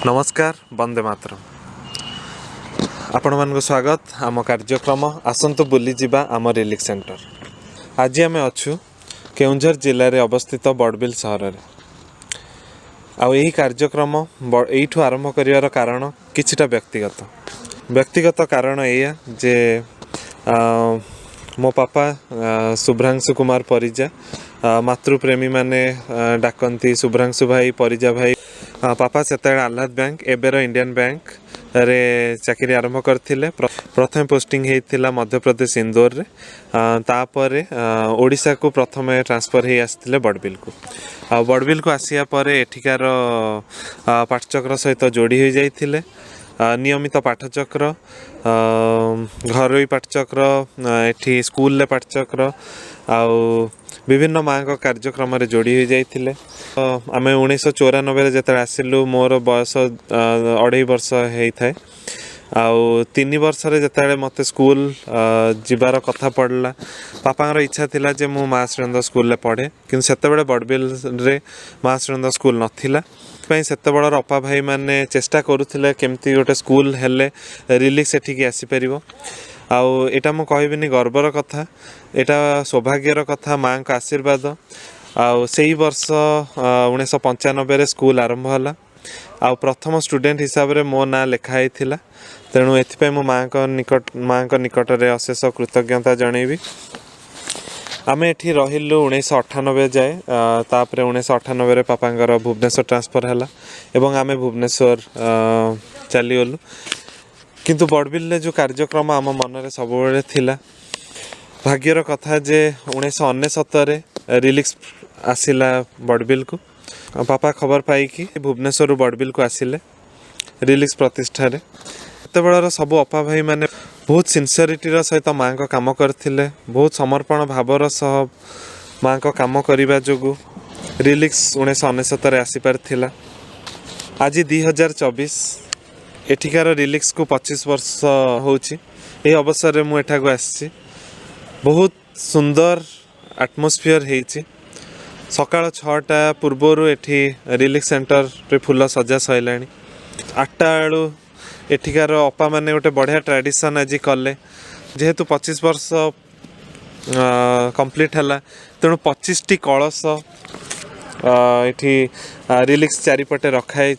नमस्कार वंदे मातरम। आपण मान स्वागत आम कार्यक्रम आसंतु बुली जिबा आम रिलीफ सेंटर। आज आम अच्छु केउंझर जिले में अवस्थित बड़बिल सहर में। यही कार्यक्रम यू आरंभ कर कारण किछिटा व्यक्तिगत कारण या जे मो पापा शुभ्रांशु कुमार परिजा मातृप्रेमी माने डाकती शुभ्रांशु भाई परिजा भाई। पापा से आह्लाद बैंक एबेर इंडियन बैंक रे चाकरी आरंभ करथिले। प्रथम पोस्टिंग होता मध्य प्रदेश इंदौर रे, तापर ओडिशा को प्रथम ट्रांसफर हो आसते बड़बिल को। बड़बिल को आसिया पर एठिकार पाठचक्र सहित जोड़ी हो जाइथिले। नियमित पाठचक्र, घरोई पाठचक्र, एठी स्कूल पाठचक्र आउ विभिन्न माँ का कार्यक्रम जोड़ी हो जाइथिले। आम 1994 जिते आसिलु मोर बयस 2.5 वर्ष होता है। आउ 3 वर्ष जिते मत स्कूल जीवार कथा पड़ला, पापा इच्छा थिला जे मु माँ श्रीनंद स्कूल पढ़े, किंतु सेते बड़बिल रे माँ श्रीनंद स्कूल नथिला। सेते बड़र अपा भाई माने चेष्टा करुथिले केमती गोटे स्कूल हेले रिलीफ सेठिकी आसी परिबो। आउ एटा मु कहबिनी गर्वर कथा, एटा सौभाग्यर कथा, माँ का आशीर्वाद। आउ सेही वर्ष 1995 स्कूल आरंभ होला। आउ प्रथम स्टूडेंट हिसाब रे मो ना लिखाई थिला। तेणु एथिपे मो माँ का निकट रे अशेष कृतज्ञता जणेबी। आमे एठी रहिलु 1998 जाए, तापरे 1998 पापांगर भुवनेश्वर ट्रांसफर हैला एवं आमे भुवनेश्वर चलीगलु। किंतु बड़बिल जो कार्यक्रम आम मन रे सब बेले थिला। भाग्यर कथा जे 1969 रिलीफ आसिला बड़बिल को। पापा खबर पाई कि भुवनेश्वर बड़बिल को आसिले रिलीफ प्रतिष्ठा रे। सेतेबेलर सब अपा भाई माने बहुत सिंसियरिटीर सहित माँ का काम करथिले, बहुत समर्पण भावर सह माँ का काम करने जोगु रिलीफ 1969 आसी पारथिला। आज 2024 एठिकार रिलीफ को 25 वर्ष होची। यह अवसर रे मु एठाको आसी। बहुत सुंदर एटमॉस्फियर हेची। सकाळ 6टा पूर्वरु एठी रिलीफ सेंटर रे फुल सजा सैलाणी। 8टा बेलू एठिकार अपा माने गोटे बढ़िया ट्रेडिशन आज कले, जेहेतु 25 वर्ष कंप्लीट है, तेणु 25टी कलश एठी रिलीफ चारिपटे रखाई,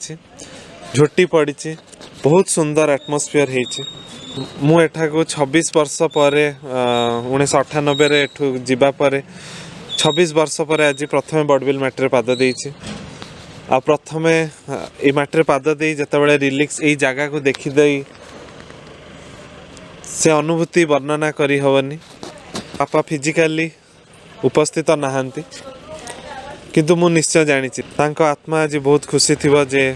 झोटी पड़ी। बहुत सुंदर एटमॉस्फियर हेची। मु एठाको 26 वर्ष पर 1998 एठू जीवा पर 26 वर्ष पर आज प्रथम बड़बिल माटी पाद देइछि। आ प्रथम ये माटी पाद दे जिते रिलीफ यही जगह को देखीदे से अनुभूति वर्णना करी हवनी। पापा फिजिकली उपस्थित नहांती, किंतु मु निश्चय जानी तांको आत्मा आज बहुत खुशी थिबो जे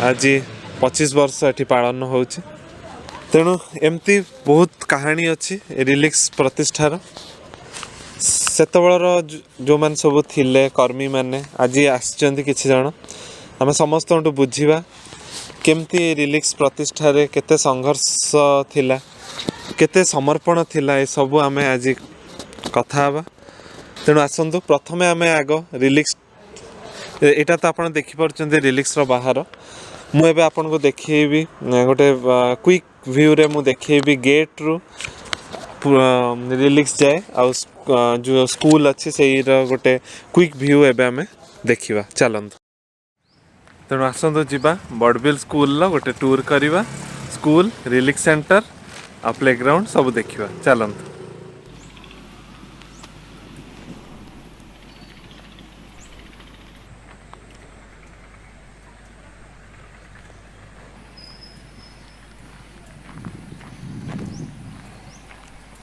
आज 25 वर्ष एठी पालन होउछि। तेणु एमती बहुत कहानी अच्छी रिलीफ प्रतिष्ठार। सेतबेलर जो मान सब थिले कर्मी माने आज आसचंती किछि जण। आम समस्त बुझिबा केमती रिलीफ प्रतिष्ठा रे केते संघर्ष थिला, केते समर्पण थिला, ए सब आमे आज कथा हबा। तेणु आसंतु प्रथमे आमे आग रिलीफ एटा तो आपण देखि परचंती रिलीफ रो बाहर। मु एबे आपण को देखिबी गोटे क्विक व्यू रे मु देखिबी गेट रु रिलीफ जाए आ जो स्कूल अच्छी से गोटे क्विक व्यू एबे आमे देखिबा। चलंतु तेणु आसंतु जीवा बड़बिल स्कूल लो गोटे टूर करिबा। स्कूल, रिलीफ सेंटर आ प्लेग्राउंड सब देखिबा। चलंतु।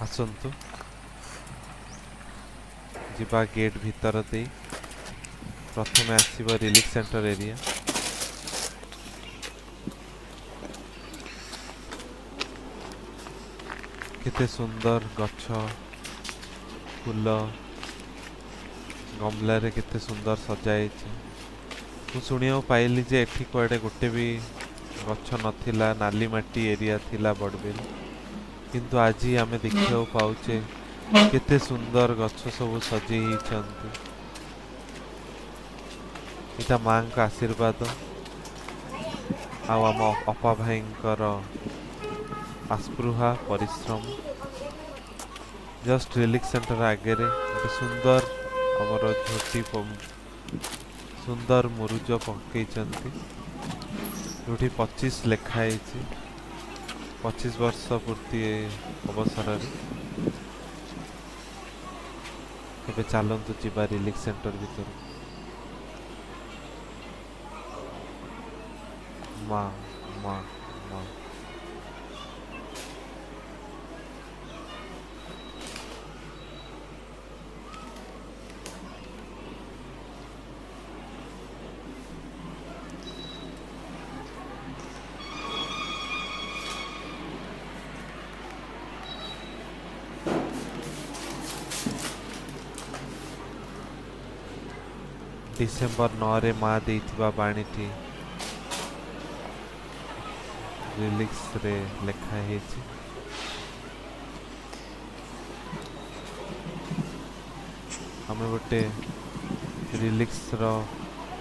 आसंतु जीवा गेट भीतर दे प्रथम आसीबा रिलीफ सेंटर एरिया। केते सुंदर गछ, फूल गमला रे केते सुंदर सजाई। मु सुनिया पाइली जे एठी कुआडे गोटे भी गछ नथिला, नाली माटी एरिया थिला बड़बिल। किंतु आज आमे देखियो पाउचे केते सुंदर गछ सब सजी हिचंती। इता माँ का आशीर्वाद ଆଉ ଆମ ଅପା ଭାଇଙ୍କର ଆସ୍ପୃହା ପରିଶ୍ରମ। ଜଷ୍ଟ ରିଲିକ୍ସ ସେଣ୍ଟର ଆଗରେ ଗୋଟେ ସୁନ୍ଦର ଆମର ଝୋଟି ସୁନ୍ଦର ମୁରୁଜ ପକେଇଛନ୍ତି, ଯୋଉଠି 25 ଲେଖା ହେଇଛି। 25 ବର୍ଷ ପୂର୍ତ୍ତି ଅବସରରେ ଏବେ ଚାଲନ୍ତୁ ଯିବା ରିଲିକ୍ସ ସେଣ୍ଟର ଭିତରକୁ। ମା ମା ମା ଡିସେମ୍ବର 9ରେ ମା ଦେଇଥିବା ବାଣୀଟି ରିଲିକ୍ସରେ ଲେଖା ହେଇଛି। ଆମେ ଗୋଟେ ରିଲିକ୍ସର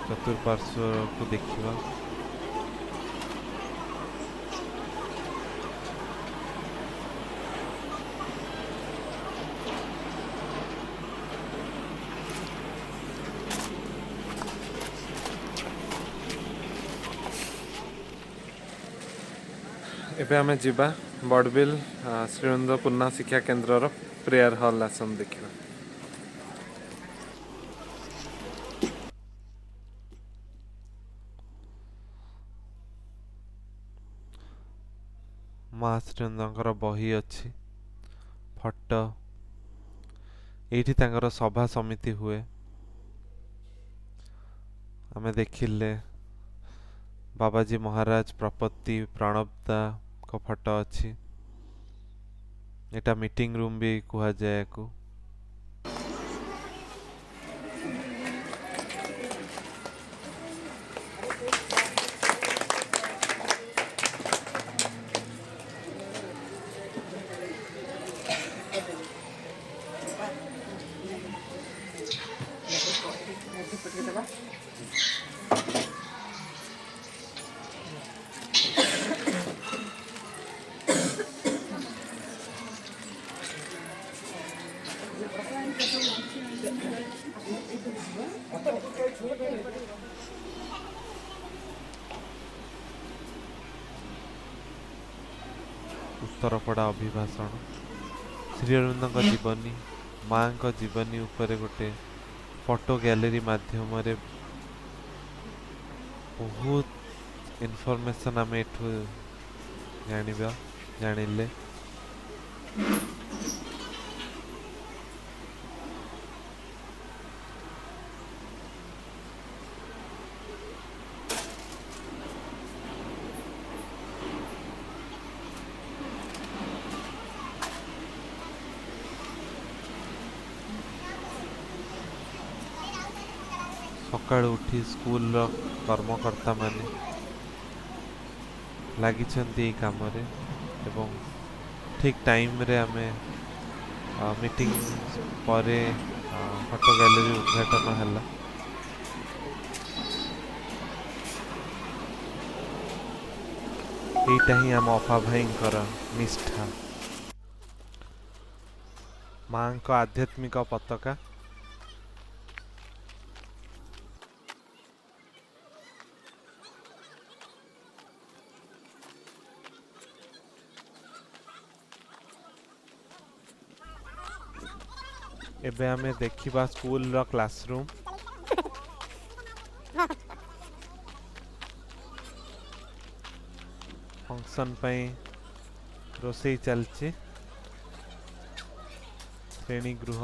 ଚତୁଃପାର୍ଶ୍ୱକୁ ଦେଖିବା। ଏବେ ଆମେ ଯିବା ବଡ଼ବିଲ ଶ୍ରୀନନ୍ଦ ପୂର୍ଣ୍ଣ ଶିକ୍ଷା କେନ୍ଦ୍ରର ପ୍ରେୟାର ହଲ୍ ଆସନ ଦେଖିବା। ମା ଶ୍ରୀନନ୍ଦଙ୍କର ବହି ଅଛି, ଫଟୋ, ଏଇଠି ତାଙ୍କର ସଭା ସମିତି ହୁଏ। ଆମେ ଦେଖିଲେ ବାବାଜୀ ମହାରାଜ, ପ୍ରପତି, ପ୍ରଣବ ଦାଙ୍କ ଫଟୋ ଅଛି। ଏଟା ମିଟିଂ ରୁମ୍ ବି କୁହାଯାଏ ୟାକୁ। ଉତ୍ତରପଡ଼ା ଅଭିଭାଷଣ, ଶ୍ରୀ ଅରବିନ୍ଦଙ୍କ ଜୀବନୀ, ମାଙ୍କ ଜୀବନୀ ଉପରେ ଗୋଟେ ଫଟୋ ଗ୍ୟାଲେରୀ ମାଧ୍ୟମରେ ବହୁତ ଇନଫର୍ମେସନ୍ ଆମେ ଏଠୁ ଜାଣିଲେ। ସକାଳୁ ଉଠି ସ୍କୁଲର କର୍ମକର୍ତ୍ତାମାନେ ଲାଗିଛନ୍ତି ଏହି କାମରେ ଏବଂ ଠିକ୍ ଟାଇମ୍ରେ ଆମେ ମିଟିଂ ପରେ ଫଟୋ ଗ୍ୟାଲେରୀ ଉଦ୍ଘାଟନ ହେଲା। ଏଇଟା ହିଁ ଆମ ଅପା ଭାଇଙ୍କର ନିଷ୍ଠା, ମାଙ୍କ ଆଧ୍ୟାତ୍ମିକ ପତାକା। ଏବେ ଆମେ ଦେଖିବା ସ୍କୁଲର କ୍ଲାସରୁମ୍। ଫଙ୍କସନ୍ ପାଇଁ ରୋଷେଇ ଚାଲିଛି। ଶ୍ରେଣୀ ଗୃହ,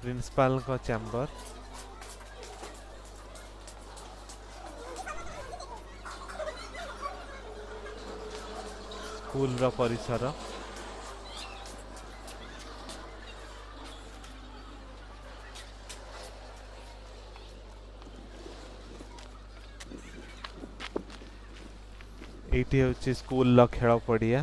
ପ୍ରିନ୍ସିପାଲଙ୍କ ଚ୍ୟାମ୍ବର, ସ୍କୁଲର ପରିସର, ଏଇଠି ହେଉଛି ସ୍କୁଲର ଖେଳ ପଡ଼ିଆ।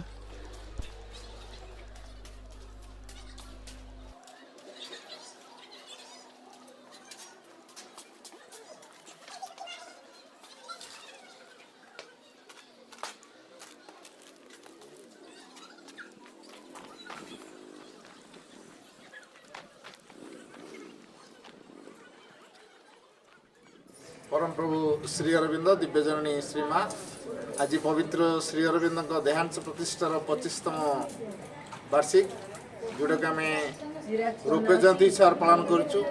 परम प्रभु श्री अरविंद दिव्यजननी श्री माँ आज पवित्र श्री अरविंद देहांश प्रतिष्ठार 25तम वार्षिक जोटा कि आम रौप्य जयंती हिसाब से पालन करुचु।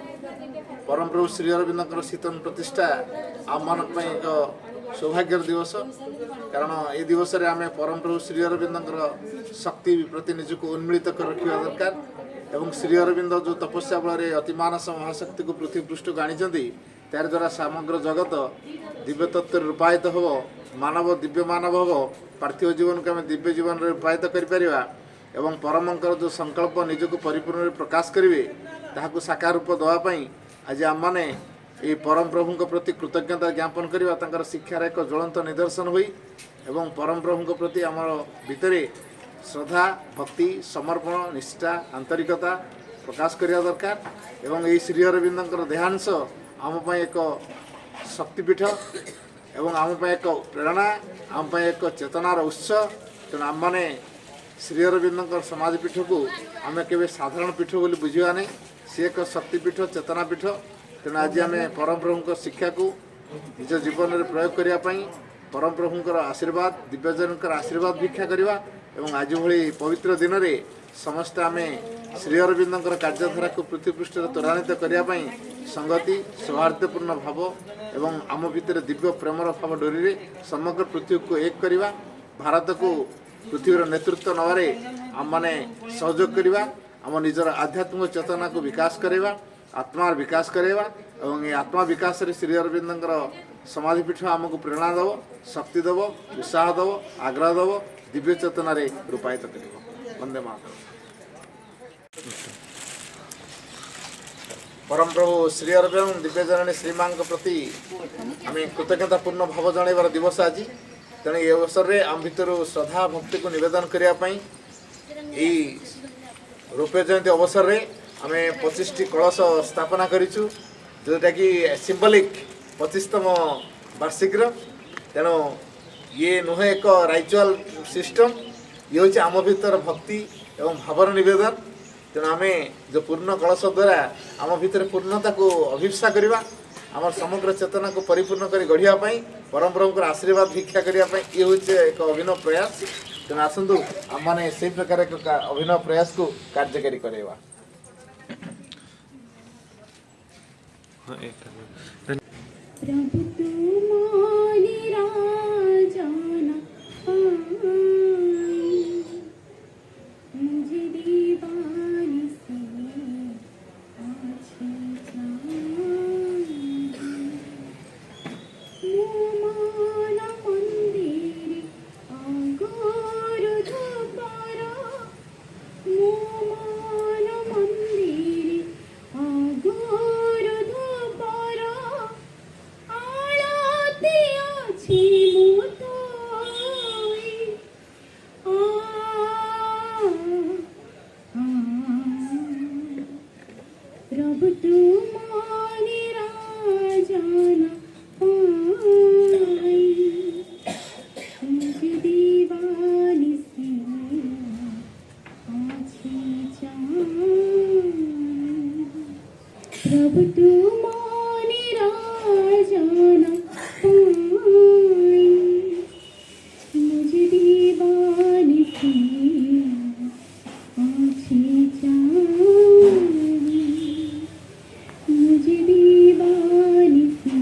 परम प्रभु श्री अरविंद शीतन प्रतिष्ठा आम मान एक सौभाग्यर दिवस कारण ये दिवस रे आम परम प्रभु श्री अरविंद शक्ति प्रति निजक उन्मिलित कर रखा दरकार एवं श्री अरविंद जो तपस्या बल अति मानस महाशक्ति को पृथ्वी पृष्ठ को आनी तार द्वारा समग्र जगत दिव्य तत्व रूपायित हो मानव दिव्य मानव हो पार्थिव जीवन को आम दिव्य जीवन में रूपायित कर एवं परमंकर जो संकल्प निजक परिपूर्ण प्रकाश करेंगे ताकू साकार रूप देवाई आज आम मैंने ये परम प्रभु प्रति कृतज्ञता ज्ञापन करवा शिक्षार एक ज्वलंत निदर्शन हुई एवं परम प्रभु प्रति आमर भितर श्रद्धा भक्ति समर्पण निष्ठा आंतरिकता प्रकाश करने दरकार एवं ये श्री अरविंद देहांश आम एक शक्तिपीठ एवं आम एक प्रेरणा आम एक चेतनार उत्स तेणु आम मैंने श्री अरविंद समाजपीठ को आम के साधारण पीठ बोली बुझा नहीं सी एक शक्तिपीठ चेतनापीठ तेणु आज आम परम प्रभु शिक्षा को निज जीवन में प्रयोग करने परम प्रभुंर आशीर्वाद दिव्यजन आशीर्वाद भिक्षा करवा एवं आज भली पवित्र दिन में समस्त आम श्री अरविंद कार्यधारा को पृथ्वी पृष्ठ त्वरान्वित करने संगति सौहार्दपूर्ण भाव एवं आम भितर दिव्य प्रेमर भाव डोरी समग्र पृथ्वी को एक करवा भारत को पृथ्वीर नेतृत्व नवारे आम मैंने सहयोग करवा आम निजर आध्यात्मिक चेतना को विकास करवा आत्मार विकास करवा एवं ये आत्मा विकास रे श्री अरविंद समाधिपीठ आमको प्रेरणा दब शक्ति दब उत्साह दब आग्रह दब दिव्य चेतना रे रूपायित कर वंदे मातरम। परम प्रभु श्री अरविंद दिव्यजननी श्री माँ प्रति आम कृतज्ञतापूर्ण भाव जन दिवस आज तेणु ये अवसर में आम भितर श्रद्धा भक्ति को निवेदन करने रौप्य जयंती अवसर में आम 25टी कलश स्थापना करूँ जोटा कि सिंबलिक 25तम वार्षिक तेणु ये नुहे एक राइचुअल सिस्टम ये हूँ आम भीतर भक्ति एवं भावर निवेदन तेणु आम जो पूर्ण कलश द्वारा आम भीतर पूर्णता को अभिप्सा करवा आम समग्र चेतना को परिपूर्ण कर गढ़ापी परम प्रभु आशीर्वाद भिक्षा करने ये हूँ एक अभिनव प्रयास तेणु आसतु आम मैंने से प्रकार एक अभिनव प्रयास को कार्यकारी करवा। प्रभु तुम्हारी राजाना पाई मुझे दीवानी से आछी मोमाना मंदिर आगोर धपारा मोमाना मंदिर आगोर धपारा आळाते आछी मोतोई प्रभु तुम्हारी राजाना पाई मुझे दीवानी से आछी प्रभु तुम्हारी राजाना पाई मुझे दीवानी से आछी मुझे दीवानी से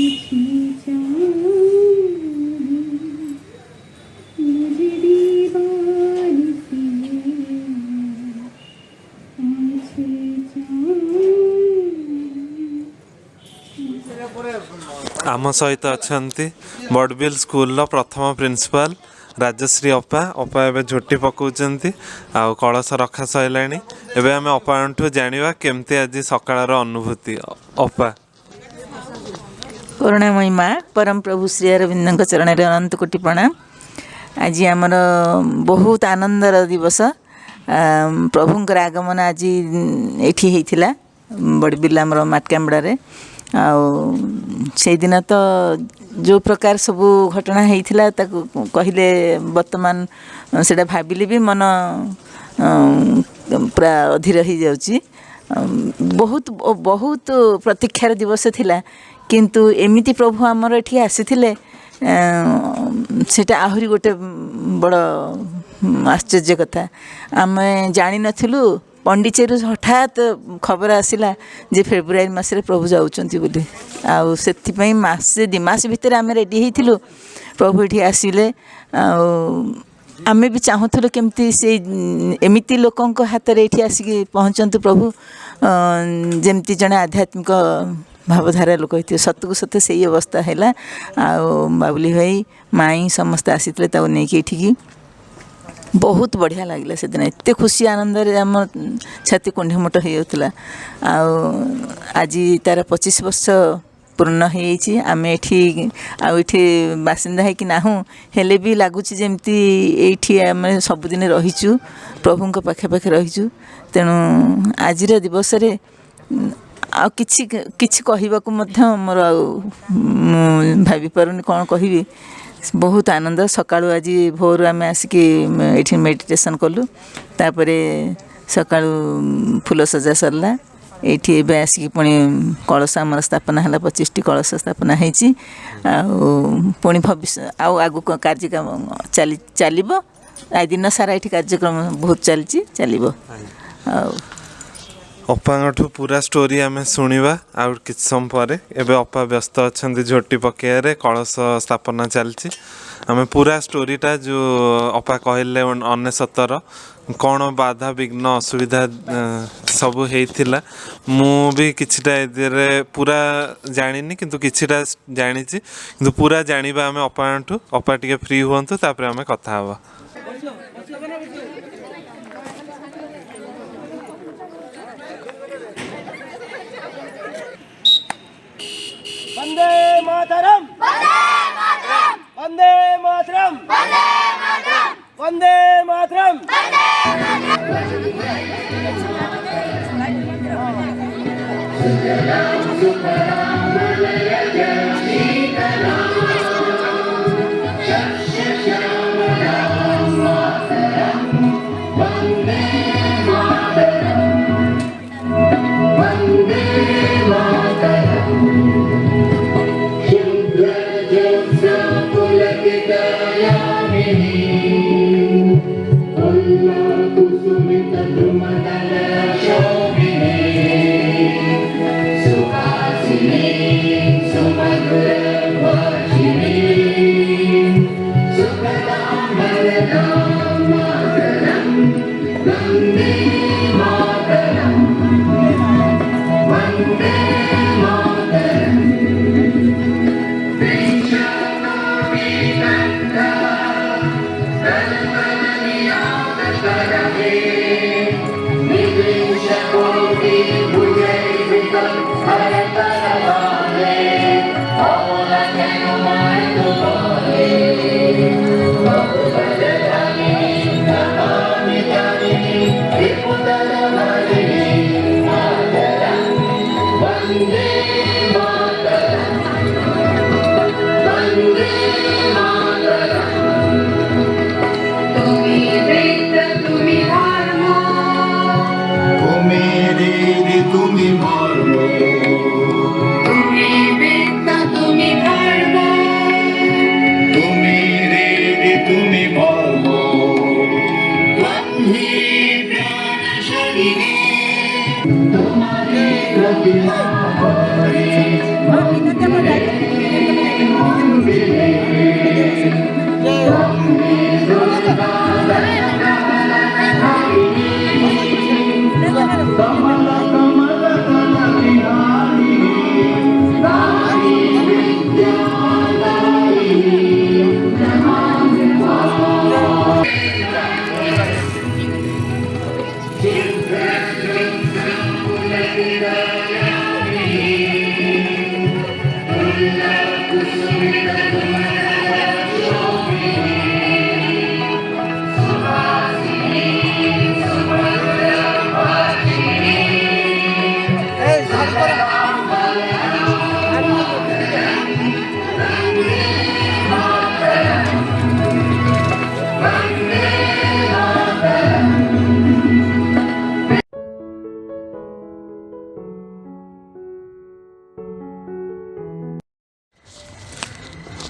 आछी मुझे दीवानी से आम सहित अच्छा बड़बिल स्कूल प्रथम प्रिंसिपल राजश्री अपा अपा एवं झोटी पकाउछन्ति आ कलश रखा सैलाणी एवं आम अपाठू जाना केमती आज सकाळ अनुभूति अपा। करुणामयी माँ परम प्रभु श्री अरविंद चरण अनंत कोटि प्रणाम। आज आमर बहुत आनंदर दिवस प्रभुंकर आगमन आज एठी होइथिला बड़बिल आमर माटकामड़े से दिन तो जो प्रकार सब घटना होइथिला ताकू कहले वर्तमान सेटा भाविले भी मन पूरा अधीर हो जाउची ବହୁତ ବହୁତ ପ୍ରତୀକ୍ଷାର ଦିବସ ଥିଲା କିନ୍ତୁ ଏମିତି ପ୍ରଭୁ ଆମର ଏଠି ଆସିଥିଲେ ସେଇଟା ଆହୁରି ଗୋଟେ ବଡ଼ ଆଶ୍ଚର୍ଯ୍ୟ କଥା ଆମେ ଜାଣିନଥିଲୁ ପଣ୍ଡିଚେରୀରୁ ହଠାତ୍ ଖବର ଆସିଲା ଯେ ଫେବୃଆରୀ ମାସରେ ପ୍ରଭୁ ଯାଉଛନ୍ତି ବୋଲି ଆଉ ସେଥିପାଇଁ ମାସେ 2 ମାସ ଭିତରେ ଆମେ ରେଡ଼ି ହେଇଥିଲୁ ପ୍ରଭୁ ଏଠି ଆସିଲେ ଆଉ ଆମେ ବି ଚାହୁଁଥିଲୁ କେମିତି ସେଇ ଏମିତି ଲୋକଙ୍କ ହାତରେ ଏଠି ଆସିକି ପହଞ୍ଚନ୍ତୁ ପ୍ରଭୁ ଯେମିତି ଜଣେ ଆଧ୍ୟାତ୍ମିକ ଭାବଧାରା ଲୋକ ହେଇଥିବେ ସତକୁ ସତ ସେଇ ଅବସ୍ଥା ହେଲା ଆଉ ବାବୁଲି ଭାଇ ମାଇଁ ସମସ୍ତେ ଆସିଥିଲେ ତାକୁ ନେଇକି ଏଠିକି ବହୁତ ବଢ଼ିଆ ଲାଗିଲା ସେଦିନ ଏତେ ଖୁସି ଆନନ୍ଦରେ ଆମ ଛାତି କୁଣ୍ଢେମୋଟ ହେଇଯାଉଥିଲା ଆଉ ଆଜି ତାର 25 ବର୍ଷ ପୂର୍ଣ୍ଣ ହେଇଯାଇଛି ଆମେ ଏଠି ବାସିନ୍ଦା ହେଇକି ନାହୁଁ ହେଲେ ବି ଲାଗୁଛି ଯେମିତି ଏଇଠି ଆମେ ସବୁଦିନ ରହିଛୁ ପ୍ରଭୁଙ୍କ ପାଖାପାଖି ରହିଛୁ ତେଣୁ ଆଜିର ଦିବସରେ ଆଉ କିଛି କହିବାକୁ ମଧ୍ୟ ମୋର ଆଉ ମୁଁ ଭାବିପାରୁନି କ'ଣ କହିବି ବହୁତ ଆନନ୍ଦ ସକାଳୁ ଆଜି ଭୋରୁ ଆମେ ଆସିକି ଏଠି ମେଡ଼ିଟେସନ୍ କଲୁ ତାପରେ ସକାଳୁ ଫୁଲ ସଜା ସରିଲା ଏଇଠି ଏବେ ଆସିକି ପୁଣି କଳସ ଆମର ସ୍ଥାପନା ହେଲା 25ଟି କଳସ ସ୍ଥାପନା ହେଇଛି ଆଉ ପୁଣି ଭବିଷ୍ୟତ ଆଉ ଆଗକୁ କାର୍ଯ୍ୟକ୍ରମ ଚାଲିବ ଆଜି ଦିନ ସାରା ଏଠି କାର୍ଯ୍ୟକ୍ରମ ବହୁତ ଚାଲିବ ଆଉ ଅପାଙ୍କଠୁ ପୁରା ଷ୍ଟୋରି ଆମେ ଶୁଣିବା ଆଉ କିଛି ସମୟ ପରେ ଏବେ ଅପା ବ୍ୟସ୍ତ ଅଛନ୍ତି ଝୋଟି ପକେଇବାରେ କଳସ ସ୍ଥାପନା ଚାଲିଛି ଆମେ ପୁରା ଷ୍ଟୋରିଟା ଯେଉଁ ଅପା କହିଲେ 1997ର କ'ଣ ବାଧା ବିଘ୍ନ ଅସୁବିଧା ସବୁ ହେଇଥିଲା ମୁଁ ବି କିଛିଟା ଏଥିରେ ପୁରା ଜାଣିନି କିନ୍ତୁ କିଛିଟା ଜାଣିଛି କିନ୍ତୁ ପୁରା ଜାଣିବା ଆମେ ଅପାଙ୍କଠୁ ଅପା ଟିକେ ଫ୍ରି ହୁଅନ୍ତୁ ତାପରେ ଆମେ କଥା ହେବା वंदे मातरम वंदे मातरम वंदे मातरम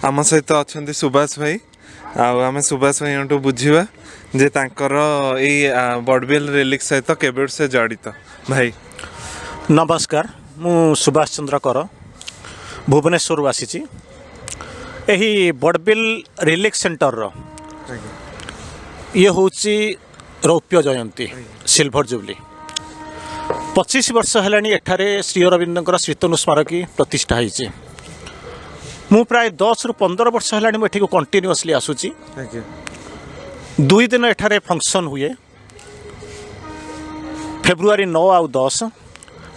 आम सहित अच्छा सुभाष भाई आम सुभाष भाई बुझा जे तांकर बड़बिल रिलिक्स सहित केबे से जड़ित भाई। नमस्कार मु सुभाष चंद्र कर भुवनेश्वर आसी यही बड़बिल रिलिक्स सेंटर ये हूँ रौप्य जयंती सिल्भर जुबली 25 वर्ष है एठारे श्री अरविंदर श्रीतनु स्मारकी प्रतिष्ठा होती मु प्राय 10 ରୁ 15 वर्ष है ये कंटिन्यूअसली आसूची 2 दिन एठारे फंक्शन हुए फेब्रुआरी 9 आउ 10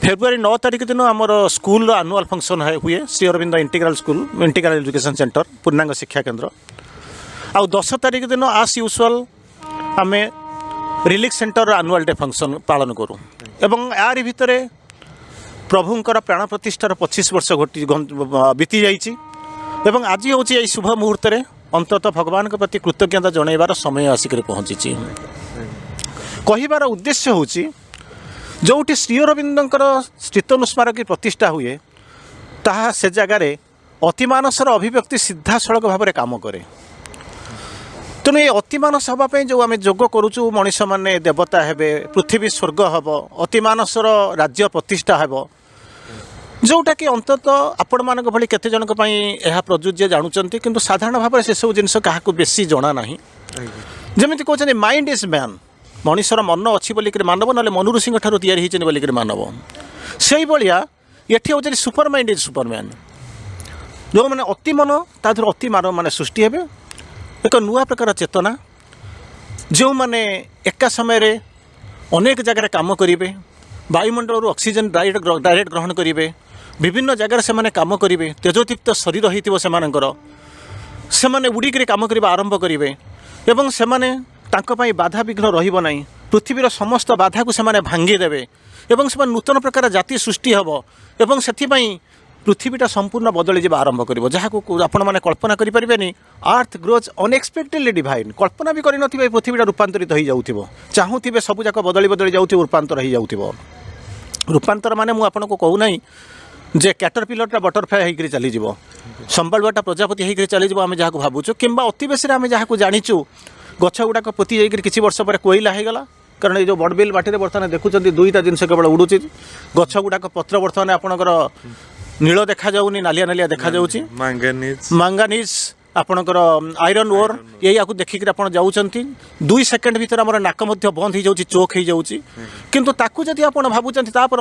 फेब्रुआरी 9 तारिख दिन आमर स्कूल आनुआल फंक्शन हुए Shri Aurobindo integral school integral education centre Purnanga Shiksha Kendra आउ 10 तारिख दिन आस यूजुअल आम रिलिक्स सेंटर आनुआल डे फंक्शन पालन करूँ एवं यार भितर प्रभुंर प्राण प्रतिष्ठार 25 वर्ष बीती जाइए एवं आज हूँ यही शुभ मुहूर्त अंतत भगवान के प्रति कृतज्ञता जनइबार समय आसिक पहुँची कहबार उद्देश्य हूँ जोटी श्री अरविंदर श्रीतनु स्मारकी प्रतिष्ठा हुए ताहा से जगार अतिमानसर अभिव्यक्ति सीधासलख भाव में काम करे तेणु ये अतिमानस हाँपाई जो आम जोग करुचु मनीष मैंने देवता हे पृथ्वी स्वर्ग हम अतिमानसर राज्य प्रतिष्ठा हे जोटा कि अंतत आपण मान भली केते जनक पई यह प्रযোज्य जानुचंती किंतु साधारण भाव में से सब जिनस क्या बेसी जना ना जमी कहते माइंड इज मैन मनीषर मन अच्छी बोलिक मानव ना मनु ऋषि या बोलिक मानव से भाया ये हूँ सुपर माइंड इज सुपरमैन जो मैंने अति मन तादर अति मानव मैंने सृष्टि हे एक नुआ प्रकार चेतना जो मैंने एका समय अनेक जगह काम करेंगे वायुमंडल ऑक्सीजन डायरेक्ट ग्रहण करेंगे विभिन्न जगह से मैंने काम करेंगे तेजोदीप्त शरीर होने उड़िक काम करने आरंभ करेंगे एवं से बाधा विघ्न रहिबो नहीं पृथ्वीर समस्त बाधा को से भांगीदेवे एवं से नूतन प्रकार जाति सृष्टि हम एवं से पृथ्वीटा संपूर्ण बदली जा आरंभ कर जहाँ आपण मैंने कल्पना करें अर्थ ग्रोज अनएक्सपेक्टेडली डिवाइन कल्पना भी करें पृथ्वीटा रूपांतरित हो जाऊ चाहूबे सबूक बदली बदली जाऊ रूपांतर हो जाऊ रूपांतर माने मुझे आपको कहूना जे कैटरपिलरटा बटरफ्लाई होकर चलीज संबालुआटा प्रजापति होकर चलीज आम जहाँ भावुँ कि अति बेसी आम जहाँ जाचु गछ गुड़ाक पोती जाकर किसी वर्ष पर कोईला होगला कारण ये जो बड़बिल बाटी बर्तमान देखुं दुईटा जिनस केवल उड़ूची गछ गुड़ाक पत्र बर्तमान आपणकर नील देखा जाऊनी नालिया नालिया देखा जाऊँगी मांगानीज आपणकर आयरन ओर या देखिक जाऊँगी 2 सेकेंड भीतर आम नाक बंद हो जाऊँगी चोक हो जाऊँगी किंतु ताकू जदि आप भावुं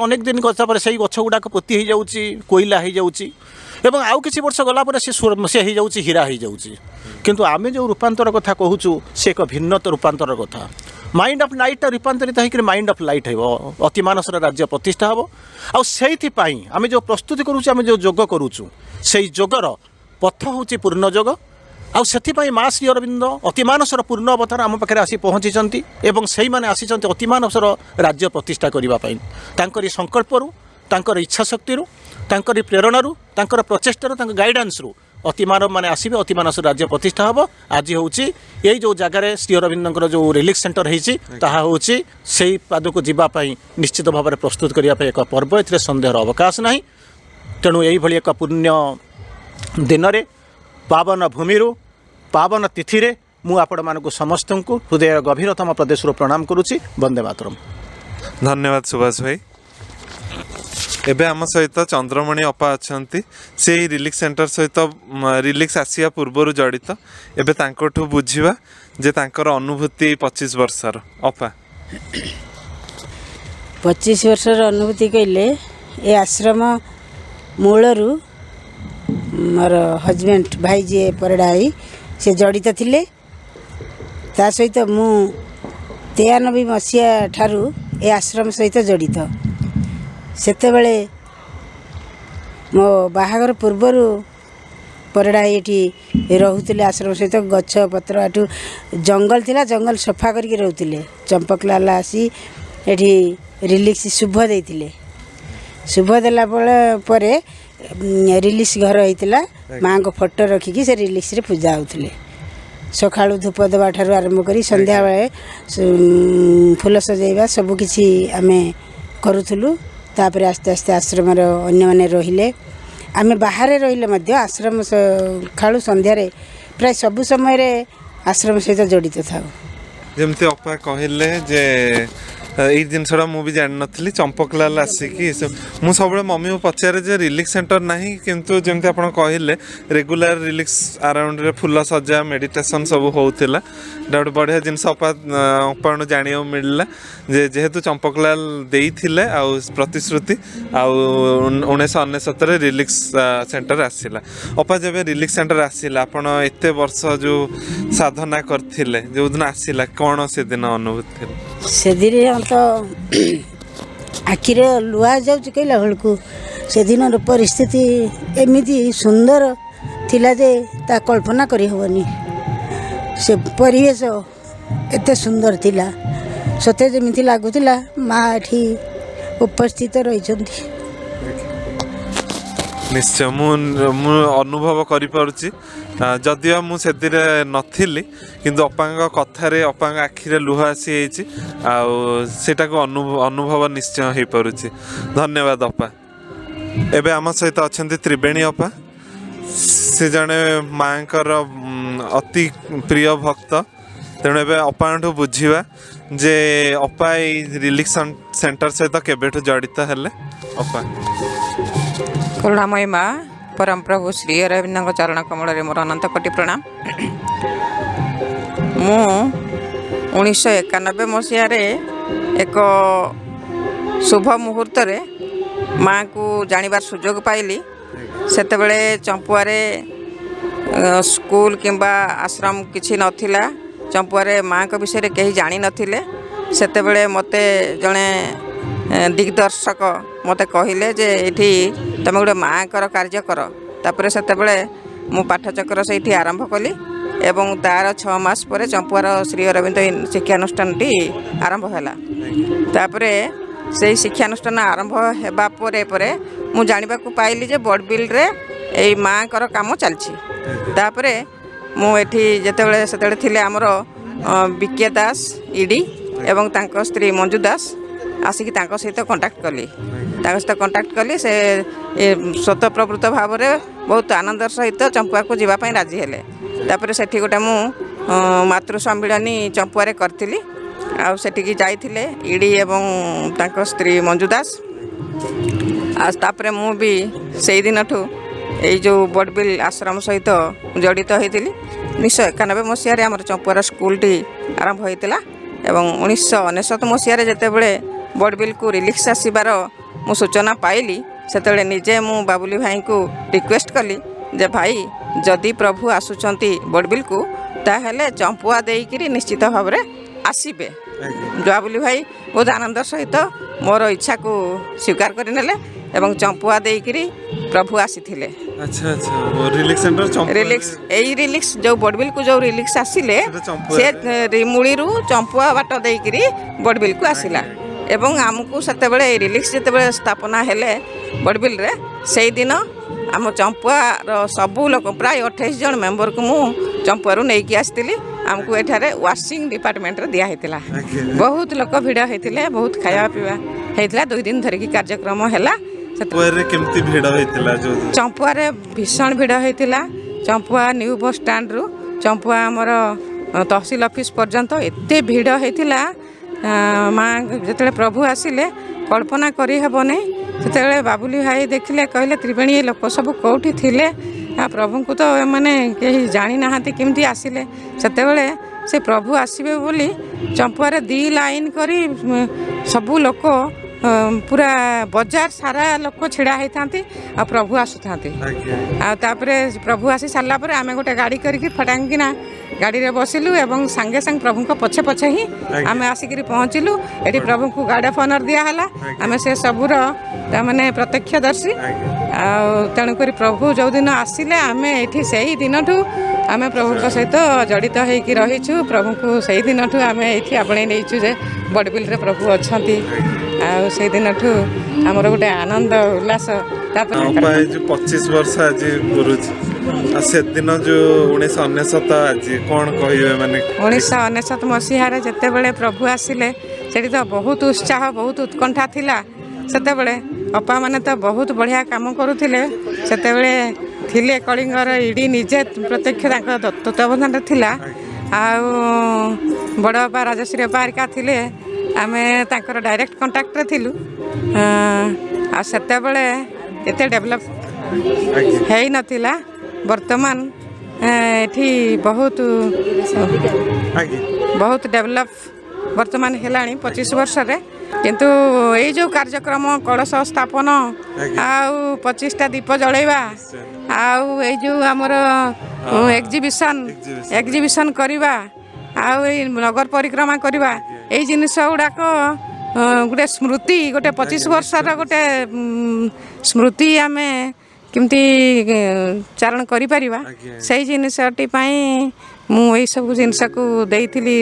अनेक दिन गछपर से गछ गुड़ाक पोती हो जाऊँगी कोईला हो जाऊँगी एवं आउ किसी वर्ष गलापर से हो जाऊँगी हीरा हो जाऊँगी किंतु आमे जो रूपांतर कथा कहूँ से एक भिन्न रूपांतर कथा माइंड ऑफ नाइट रूपांतरित होकर माइंड ऑफ लाइट हो अतिमानसर राज्य प्रतिष्ठा हम आईपाई आम जो प्रस्तुति करुचे आम जो जोग करुचु से जोगर पथ हूँ पूर्ण जोग आपाई माँ श्री अरविंद अतिमानसर पूर्ण अवतार आम पाखे आसी पहुँची एवं से मैंने आसी अतिमानसर राज्य प्रतिष्ठा करने संकल्परू तांकर इच्छा शक्ति तांकर प्रेरणारू तांकर प्रचेष्टार गाइडेंस रु अतिमानव मैंने आसबे अतिमानस राज्य प्रतिष्ठा हम आज हूँ यही जो जगार श्री अरविंदर जो रिलिक्स सेंटर हूँ से पाद को जीवाई निश्चित भाव में प्रस्तुत करने एक पर्व ए सन्देहर अवकाश ना तेणु यही एक पुण्य दिन में पावन भूमि पावन तिथि मु आपण मानक समस्त को हृदय गभीरतम प्रदेश प्रणाम करुच्ची वंदे मातरम। धन्यवाद सुभाष भाई। एबे आम सहित चंद्रमणि अपा अच्छा से रिलिक्स सेंटर सहित रिलिक्स आसिया पूर्वर जड़ित एबे तांकोठु बुझिबा जे तांकर अनुभूति 25 वर्षर अपा 25 वर्षर अनुभूति कहले ए आश्रम मूलरू मोर हजबैंड भाई जी परड़ाई से जड़ित थिले ता सहित मु 93 मसीहा ठारू ए आश्रम सहित जड़ित सेतेबेले मो बाहागर पूर्वरु परड़ा ये रोते आश्रम सहित गछ पत्र आठू जंगल थिला जंगल सफा करके रोते चंपकलाल आसी एठी रिलिक्स शुभ देइतिले शुभ देला परे रिलिक्स घर होइतिला माँ को फोटो रखिकी से रिलिक्स रे पूजा होउतिले सकाळु धूप देवा ठारू आरंभ करी संध्या बेले फूल सजाइबा सबकिछि आमे करूथुलु तापर आस्ते आस्ते आश्रम अन्य माने रहिले ଆମେ ବାହାରେ ରହିଲେ ମଧ୍ୟ ଆଶ୍ରମ ସକାଳୁ ସନ୍ଧ୍ୟାରେ ପ୍ରାୟ ସବୁ ସମୟରେ ଆଶ୍ରମ ସହିତ ଜଡ଼ିତ ଥାଉ। ଯେମିତି ଅପା କହିଲେ ଯେ ଏଇ ଜିନିଷଟା ମୁଁ ବି ଜାଣିନଥିଲି ଚମ୍ପକଲାଲ ଆସିକି ମୁଁ ସବୁବେଳେ ମମିକୁ ପଚାରେ ଯେ ରିଲିକ୍ସ ସେଣ୍ଟର ନାହିଁ କିନ୍ତୁ ଯେମିତି ଆପଣ କହିଲେ ରେଗୁଲାର ରିଲିକ୍ସ ଆରାଉଣ୍ଡରେ ଫୁଲ ସଜା ମେଡ଼ିଟେସନ୍ ସବୁ ହେଉଥିଲା। ଏଇଟା ଗୋଟେ ବଢ଼ିଆ ଜିନିଷ ଅପାଠୁ ଜାଣିବାକୁ ମିଳିଲା ଯେ ଯେହେତୁ ଚମ୍ପକଲାଲ ଦେଇଥିଲେ ଆଉ ପ୍ରତିଶ୍ରୁତି ଆଉ 1999ରେ ରିଲିକ୍ସ ସେଣ୍ଟର ଆସିଲା। ଅପା ଯେବେ ରିଲିକ୍ସ ସେଣ୍ଟର ଆସିଲା ଆପଣ ଏତେ ବର୍ଷ ଯେଉଁ ସାଧନା କରିଥିଲେ ଯେଉଁଦିନ ଆସିଲା କ'ଣ ସେଦିନ ଅନୁଭୂତି ଥିଲା? ସେଦିନ ତ ଆଖିରେ ଲୁହା ଯାଉଛି କହିଲା ବେଳକୁ ସେଦିନର ପରିସ୍ଥିତି ଏମିତି ସୁନ୍ଦର ଥିଲା ଯେ ତା କଳ୍ପନା କରିହେବନି। ସେ ପରିବେଶ ଏତେ ସୁନ୍ଦର ଥିଲା ସତେ ଯେମିତି ଲାଗୁଥିଲା ମା ଏଠି ଉପସ୍ଥିତ ରହିଛନ୍ତି। ନିଶ୍ଚୟ ମୁଁ ଅନୁଭବ କରିପାରୁଛି ଯଦିଓ ମୁଁ ସେଥିରେ ନଥିଲି କିନ୍ତୁ ଅପାଙ୍କ କଥାରେ ଅପାଙ୍କ ଆଖିରେ ଲୁହ ଆସିଯାଇଛି ଆଉ ସେଇଟାକୁ ଅନୁଭବ ନିଶ୍ଚୟ ହେଇପାରୁଛି। ଧନ୍ୟବାଦ ଅପା। ଏବେ ଆମ ସହିତ ଅଛନ୍ତି ତ୍ରିବେଣୀ ଅପା। ସେ ଜଣେ ମାଙ୍କର ଅତି ପ୍ରିୟ ଭକ୍ତ। ତେଣୁ ଏବେ ଅପାଙ୍କଠୁ ବୁଝିବା ଯେ ଅପା ଏଇ ରିଲିକ୍ସ ସେଣ୍ଟର ସହିତ କେବେଠୁ ଜଡ଼ିତ ହେଲେ? ଅପା କରୁଣାମୟୀ ମା ପରମ ପ୍ରଭୁ ଶ୍ରୀ ଅରବିନ୍ଦଙ୍କ ଚରଣ କମଳରେ ମୋର ଅନନ୍ତ କୋଟି ପ୍ରଣାମ। ମୁଁ 1991 ମସିହାରେ ଏକ ଶୁଭ ମୁହୂର୍ତ୍ତରେ ମାଆଙ୍କୁ ଜାଣିବାର ସୁଯୋଗ ପାଇଲି। ସେତେବେଳେ ଚମ୍ପୁଆରେ ସ୍କୁଲ କିମ୍ବା ଆଶ୍ରମ କିଛି ନଥିଲା। ଚମ୍ପୁଆରେ ମାଆଙ୍କ ବିଷୟରେ କେହି ଜାଣିନଥିଲେ। ସେତେବେଳେ ମୋତେ ଜଣେ ଦିଗ୍ଦର୍ଶକ ମୋତେ କହିଲେ ଯେ ଏଇଠି ତୁମେ ଗୋଟେ ମାଆଙ୍କର କାର୍ଯ୍ୟ କର। ତାପରେ ସେତେବେଳେ ମୁଁ ପାଠଚକ୍ର ସେଇଠି ଆରମ୍ଭ କଲି ଏବଂ ତା'ର 6 ମାସ ପରେ ଚମ୍ପୁଆର ଶ୍ରୀ ଅରବିନ୍ଦ ଶିକ୍ଷାନୁଷ୍ଠାନଟି ଆରମ୍ଭ ହେଲା। ତାପରେ ସେଇ ଶିକ୍ଷାନୁଷ୍ଠାନ ଆରମ୍ଭ ହେବା ପରେ ମୁଁ ଜାଣିବାକୁ ପାଇଲି ଯେ ବଡ଼ବିଲରେ ଏଇ ମାଆଙ୍କର କାମ ଚାଲିଛି। ତାପରେ ମୁଁ ଏଠି ସେତେବେଳେ ଥିଲେ ଆମର ବିକେ ଦାସ ଇଡ଼ି ଏବଂ ତାଙ୍କ ସ୍ତ୍ରୀ ମଞ୍ଜୁ ଦାସ ଆସିକି ତାଙ୍କ ସହିତ କଣ୍ଟାକ୍ଟ କଲି। ସେ ସ୍ୱତଃପ୍ରବୃତ୍ତ ଭାବରେ ବହୁତ ଆନନ୍ଦର ସହିତ ଚମ୍ପୁଆକୁ ଯିବା ପାଇଁ ରାଜି ହେଲେ। ତାପରେ ସେଠି ଗୋଟେ ମୁଁ ମାତୃ ସମ୍ମିଳନୀ ଚମ୍ପୁଆରେ କରିଥିଲି। ଆଉ ସେଠିକି ଯାଇଥିଲେ ଇଡ଼ି ଏବଂ ତାଙ୍କ ସ୍ତ୍ରୀ ମଞ୍ଜୁ ଦାସ। ଆଉ ତାପରେ ମୁଁ ବି ସେଇଦିନଠୁ ଏଇ ଯେଉଁ ବଡ଼ବିଲ ଆଶ୍ରମ ସହିତ ଜଡ଼ିତ ହୋଇଥିଲି। 1991 ମସିହାରେ ଆମର ଚମ୍ପୁଆର ସ୍କୁଲଟି ଆରମ୍ଭ ହୋଇଥିଲା ଏବଂ 1999 ମସିହାରେ ଯେତେବେଳେ ବଡ଼ବିଲକୁ ରିଲିକ୍ସ ଆସିବାର ମୁଁ ସୂଚନା ପାଇଲି ସେତେବେଳେ ନିଜେ ମୁଁ ବାବୁଲି ଭାଇଙ୍କୁ ରିକ୍ୱେଷ୍ଟ କଲି ଯେ ଭାଇ ଯଦି ପ୍ରଭୁ ଆସୁଛନ୍ତି ବଡ଼ବିଲକୁ ତାହେଲେ ଚମ୍ପୁଆ ଦେଇକିରି ନିଶ୍ଚିତ ଭାବରେ ଆସିବେ। ବାବୁଲି ଭାଇ ବହୁତ ଆନନ୍ଦ ସହିତ ମୋର ଇଚ୍ଛାକୁ ସ୍ୱୀକାର କରିନେଲେ ଏବଂ ଚମ୍ପୁଆ ଦେଇକିରି ପ୍ରଭୁ ଆସିଥିଲେ। ରିଲିକ୍ସ ଯେଉଁ ବଡ଼ବିଲକୁ ଯେଉଁ ରିଲିକ୍ସ ଆସିଲେ ସେ ରିମୁଳିରୁ ଚମ୍ପୁଆ ବାଟ ଦେଇକିରି ବଡ଼ବିଲକୁ ଆସିଲା ଏବଂ ଆମକୁ ସେତେବେଳେ ଏଇ ରିଲିକ୍ସ ଯେତେବେଳେ ସ୍ଥାପନା ହେଲେ ବଡ଼ବିଲରେ ସେଇଦିନ ଆମ ଚମ୍ପୁଆର ସବୁ ଲୋକ ପ୍ରାୟ 28 ଜଣ ମେମ୍ବରକୁ ମୁଁ ଚମ୍ପୁଆରୁ ନେଇକି ଆସିଥିଲି। ଆମକୁ ଏଠାରେ ୱାସିଂ ଡିପାର୍ଟମେଣ୍ଟରେ ଦିଆହେଇଥିଲା। ବହୁତ ଲୋକ ଭିଡ଼ ହେଇଥିଲେ, ବହୁତ ଖାଇବା ପିଇବା ହେଇଥିଲା। 2 ଦିନ ଧରିକି କାର୍ଯ୍ୟକ୍ରମ ହେଲା। କେମିତି ଭିଡ଼ ହେଇଥିଲା? ଚମ୍ପୁଆରେ ଭୀଷଣ ଭିଡ଼ ହେଇଥିଲା। ଚମ୍ପୁଆ ନ୍ୟୁ ବସ୍ ଷ୍ଟାଣ୍ଡରୁ ଚମ୍ପୁଆ ଆମର ତହସିଲ ଅଫିସ୍ ପର୍ଯ୍ୟନ୍ତ ଏତେ ଭିଡ଼ ହେଇଥିଲା। ମା ଯେତେବେଳେ ପ୍ରଭୁ ଆସିଲେ କଳ୍ପନା କରିହେବ ନାହିଁ। ସେତେବେଳେ ବାବୁଲି ଭାଇ ଦେଖିଲେ, କହିଲେ ତ୍ରିବେଣୀ ଏ ଲୋକ ସବୁ କେଉଁଠି ଥିଲେ? ପ୍ରଭୁଙ୍କୁ ତ ଏମାନେ କେହି ଜାଣିନାହାନ୍ତି କେମିତି ଆସିଲେ। ସେତେବେଳେ ସେ ପ୍ରଭୁ ଆସିବେ ବୋଲି ଚମ୍ପୁଆରେ 2 ଲାଇନ୍ କରି ସବୁ ଲୋକ ପୁରା ବଜାର ସାରା ଲୋକ ଛିଡ଼ା ହେଇଥାନ୍ତି ଆଉ ପ୍ରଭୁ ଆସୁଥାନ୍ତି। ଆଉ ତାପରେ ପ୍ରଭୁ ଆସି ସାରିଲା ପରେ ଆମେ ଗୋଟେ ଗାଡ଼ି କରିକି ଫଟାଙ୍ଗିନା ଗାଡ଼ିରେ ବସିଲୁ ଏବଂ ସାଙ୍ଗେ ସାଙ୍ଗେ ପ୍ରଭୁଙ୍କ ପଛେ ହିଁ ଆମେ ଆସିକିରି ପହଞ୍ଚିଲୁ। ଏଠି ପ୍ରଭୁଙ୍କୁ ଗାର୍ଡ଼ ଅଫ୍ ଅନର୍ ଦିଆହେଲା। ଆମେ ସେ ସବୁର ତାମାନେ ପ୍ରତ୍ୟକ୍ଷଦର୍ଶୀ। ଆଉ ତେଣୁକରି ପ୍ରଭୁ ଯେଉଁଦିନ ଆସିଲେ ଆମେ ଏଠି ସେଇ ଦିନଠୁ ଆମେ ପ୍ରଭୁଙ୍କ ସହିତ ଜଡ଼ିତ ହେଇକି ରହିଛୁ। ପ୍ରଭୁଙ୍କୁ ସେଇ ଦିନଠୁ ଆମେ ଏଇଠି ଆପଣେଇ ନେଇଛୁ ଯେ ବଡ଼ବିଲରେ ପ୍ରଭୁ ଅଛନ୍ତି। ଆଉ ସେଇ ଦିନଠୁ ଆମର ଗୋଟେ ଆନନ୍ଦ ଉଲ୍ଲାସ। ତାପରେ 25 ବର୍ଷ ଆଜି ପୁରୁଛି ଆଉ ସେଦିନ ଯେଉଁ 1999 ଆଜି କ'ଣ କହିବେ? ମାନେ 1999 ମସିହାରେ ଯେତେବେଳେ ପ୍ରଭୁ ଆସିଲେ ସେଠି ତ ବହୁତ ଉତ୍ସାହ, ବହୁତ ଉତ୍କଣ୍ଠା ଥିଲା। ସେତେବେଳେ ଅପା ମାନେ ତ ବହୁତ ବଢ଼ିଆ କାମ କରୁଥିଲେ। ସେତେବେଳେ ଥିଲେ କଳିଙ୍ଗର ଇଡି ନିଜେ ପ୍ରତ୍ୟକ୍ଷ ତାଙ୍କ ତତ୍ତ୍ୱାବଧାନରେ ଥିଲା। ଆଉ ବଡ଼ ଅପା ରାଜଶ୍ରୀ ଅପା ହେରିକା ଥିଲେ, ଆମେ ତାଙ୍କର ଡାଇରେକ୍ଟ କଣ୍ଟାକ୍ଟରେ ଥିଲୁ। ଆଉ ସେତେବେଳେ ଏତେ ଡେଭଲପ୍ ହେଇନଥିଲା। ବର୍ତ୍ତମାନ ଏଠି ବହୁତ ଡେଭଲପ୍ ବର୍ତ୍ତମାନ ହେଲାଣି 25 ବର୍ଷରେ। କିନ୍ତୁ ଏଇ ଯେଉଁ କାର୍ଯ୍ୟକ୍ରମ କଳସ ସ୍ଥାପନ ଆଉ 25ଟା ଦୀପ ଜଳେଇବା ଆଉ ଏଇ ଯେଉଁ ଆମର ଏକ୍ଜିବିସନ୍ କରିବା ଆଉ ଏଇ ନଗର ପରିକ୍ରମା କରିବା, ଏଇ ଜିନିଷ ଗୁଡ଼ାକ ଗୋଟେ ସ୍ମୃତି, ଗୋଟେ 25 ବର୍ଷର ଗୋଟେ ସ୍ମୃତି ଆମେ କେମିତି ଚାରଣ କରିପାରିବା, ସେଇ ଜିନିଷଟି ପାଇଁ ମୁଁ ଏଇସବୁ ଜିନିଷକୁ ଦେଇଥିଲି,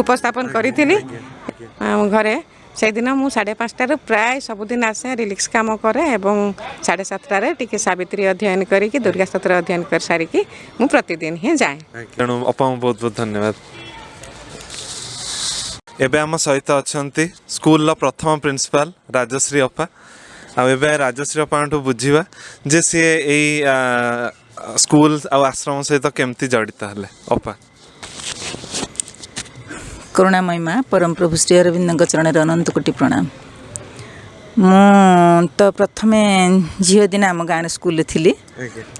ଉପସ୍ଥାପନ କରିଥିଲି ଆମ ଘରେ। ସେଇଦିନ ମୁଁ 5:30ରୁ ପ୍ରାୟ ସବୁଦିନ ଆସେ, ରିଲିକ୍ସ କାମ କରେ ଏବଂ 7:30ରେ ଟିକେ ସାବିତ୍ରୀ ଅଧ୍ୟୟନ କରିକି ଦୁର୍ଗା ସ୍ତୋତ୍ର ଅଧ୍ୟୟନ କରି ସାରିକି ମୁଁ ପ୍ରତିଦିନ ହିଁ ଯାଏ। ତେଣୁ ଅପାଙ୍କୁ ବହୁତ ବହୁତ ଧନ୍ୟବାଦ। ଏବେ ଆମ ସହିତ ଅଛନ୍ତି ସ୍କୁଲର ପ୍ରଥମ ପ୍ରିନ୍ସିପାଲ ରାଜଶ୍ରୀ ଅପା। ଆଉ ଏବେ ରାଜଶ୍ରୀ ଅପାଙ୍କଠୁ ବୁଝିବା ଯେ ସିଏ ଏଇ ସ୍କୁଲ ଆଉ ଆଶ୍ରମ ସହିତ କେମିତି ଜଡ଼ିତ ହେଲେ। ଅପା। କରୁଣାମୟୀ ମା ପରମ ପ୍ରଭୁ ଶ୍ରୀ ଅରବିନ୍ଦଙ୍କ ଚରଣରେ ଅନନ୍ତ କୋଟି ପ୍ରଣାମ। ମୁଁ ତ ପ୍ରଥମେ ଝିଅ ଦିନ ଆମ ଗାଁରେ ସ୍କୁଲରେ ଥିଲି,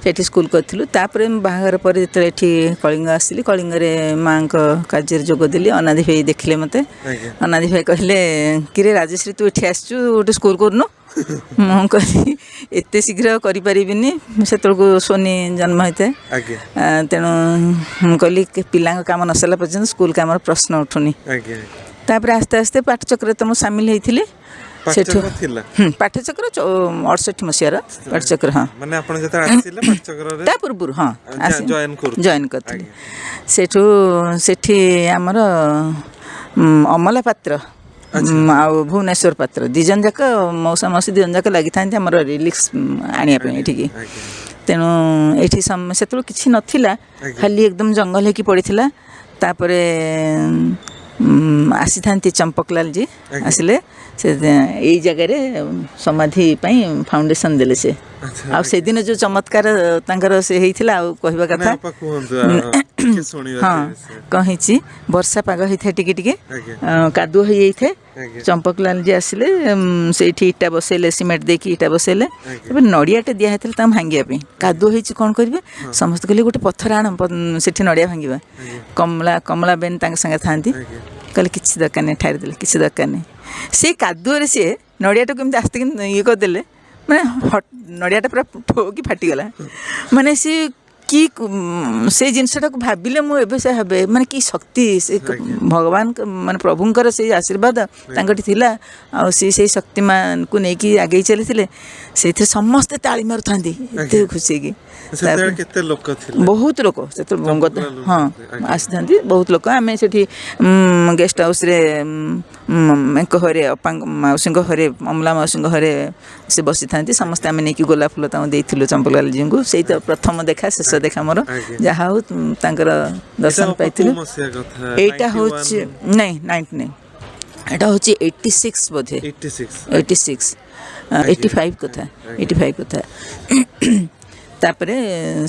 ସେଠି ସ୍କୁଲ କରିଥିଲୁ। ତାପରେ ବାହାଘର ପରେ ଯେତେବେଳେ ଏଠି କଳିଙ୍ଗ ଆସିଲି, କଳିଙ୍ଗରେ ମାଆଙ୍କ କାର୍ଯ୍ୟରେ ଯୋଗ ଦେଲି। ଅନାଦି ଭାଇ ଦେଖିଲେ ମୋତେ, ଅନାଦି ଭାଇ କହିଲେ କିରେ ରାଜଶ୍ରୀ ତୁ ଏଠି ଆସିଛୁ, ଗୋଟେ ସ୍କୁଲ କରୁନୁ। ମୁଁ କହିଲି ଏତେ ଶୀଘ୍ର କରିପାରିବିନି, ସେତେବେଳକୁ ସୋନି ଜନ୍ମ ହୋଇଥାଏ। ତେଣୁ ମୁଁ କହିଲି ପିଲାଙ୍କ କାମ ନ ସରିଲା ପର୍ଯ୍ୟନ୍ତ ସ୍କୁଲ କାମର ପ୍ରଶ୍ନ ଉଠୁନି। ତାପରେ ଆସ୍ତେ ଆସ୍ତେ ପାଠଚକ୍ରରେ ତ ମୁଁ ସାମିଲ ହେଇଥିଲି। ସେଠୁ ପାଠଚକ୍ର 68 ମସିହାର ପାଠଚକ୍ର। ହଁ, ତା ପୂର୍ବରୁ ହଁ ଜଏନ୍ କରିଥିଲି। ସେଠି ଆମର ଅମଲା ପାତ୍ର ଆଉ ଭୁବନେଶ୍ୱର ପାତ୍ର ଦୁଇ ଜଣ ଯାକ, ମଉସା ମାଉସୀ 2 ଜଣ ଯାକ ଲାଗିଥାନ୍ତି ଆମର ରିଲିକ୍ସ ଆଣିବା ପାଇଁ ଏଠିକି। ତେଣୁ ଏଠି ସେତେବେଳେ କିଛି ନଥିଲା, ଖାଲି ଏକଦମ ଜଙ୍ଗଲ ହେଇକି ପଡ଼ିଥିଲା। ତାପରେ ଆସିଥାନ୍ତି ଚମ୍ପକଲାଲଜୀ ଆସିଲେ, ସେ ଏଇ ଜାଗାରେ ସମାଧି ପାଇଁ ଫାଉଣ୍ଡେସନ୍ ଦେଲେ ସେ। ଆଉ ସେଦିନ ଯେଉଁ ଚମତ୍କାର ତାଙ୍କର ସେ ହେଇଥିଲା ଆଉ କହିବା କଥା। ହଁ, କ'ଣ ହେଇଛି, ବର୍ଷା ପାଗ ହେଇଥାଏ, ଟିକେ ଟିକେ କାଦୁଅ ହେଇଯାଇଥାଏ। ଚମ୍ପକଲାଲଜୀ ଆସିଲେ, ସେଇଠି ଇଟା ବସେଇଲେ, ସିମେଣ୍ଟ ଦେଇକି ଇଟା ବସେଇଲେ। ତାପରେ ନଡ଼ିଆଟେ ଦିଆ ହେଇଥିଲା ତାଙ୍କୁ ଭାଙ୍ଗିବା ପାଇଁ। କାଦୁଅ ହେଇଛି, କ'ଣ କରିବେ, ସମସ୍ତେ କହିଲେ ଗୋଟେ ପଥର ଆଣ, ସେଠି ନଡ଼ିଆ ଭାଙ୍ଗିବା। କମଳା ବେନ୍ ତାଙ୍କ ସାଙ୍ଗେ ଥାନ୍ତି, କହିଲେ କିଛି ଦରକାର ନାହିଁ, ଠାରିଦେଲେ, କିଛି ଦରକାର ନାହିଁ। ସେଇ କାଦୁଅରେ ସିଏ ନଡ଼ିଆଟାକୁ ଏମିତି ଆସ୍ତେ ଇଏ କରିଦେଲେ, ମାନେ ନଡ଼ିଆଟା ପୁରା ଠୋକି ଫାଟିଗଲା। ମାନେ ସିଏ କି ସେଇ ଜିନିଷଟାକୁ ଭାବିଲେ ମୁଁ ଏବେ ସେ ହେବେ, ମାନେ କି ଶକ୍ତି, ସେ ଭଗବାନ ମାନେ ପ୍ରଭୁଙ୍କର ସେଇ ଆଶୀର୍ବାଦ ତାଙ୍କଠି ଥିଲା। ଆଉ ସିଏ ସେଇ ଶକ୍ତିମାନଙ୍କୁ ନେଇକି ଆଗେଇ ଚାଲିଥିଲେ। ସେଇଥିରେ ସମସ୍ତେ ତାଳି ମାରୁଥାନ୍ତି, ଏତେ ଖୁସି ହେଇକି। ବହୁତ ଲୋକ ସେତେବେଳେ ହଁ ଆସିଥାନ୍ତି, ବହୁତ ଲୋକ। ଆମେ ସେଠି ଗେଷ୍ଟ ହାଉସ୍ରେ ଙ୍କ ଘରେ, ଅପାଙ୍କ ମାଉସୀଙ୍କ ଘରେ, ଅମଲା ମାଉସୀଙ୍କ ଘରେ ସେ ବସିଥାନ୍ତି। ସମସ୍ତେ ଆମେ ନେଇକି ଗୋଲାପ ଫୁଲ ତାଙ୍କୁ ଦେଇଥିଲୁ ଚମ୍ପକଲାଲଜୀଙ୍କୁ। ସେଇ ତ ପ୍ରଥମ ଦେଖା, ଶେଷ ଦେଖା ମୋର। ଯାହା ହଉ ତାଙ୍କର ଦର୍ଶନ ପାଇଥିଲୁ। ଏଇଟା ହେଉଛି ନାଇଁ 99, ଏଇଟା ହେଉଛି 86 ବୋଧେ, 85 କଥା, 85 କଥା। ତାପରେ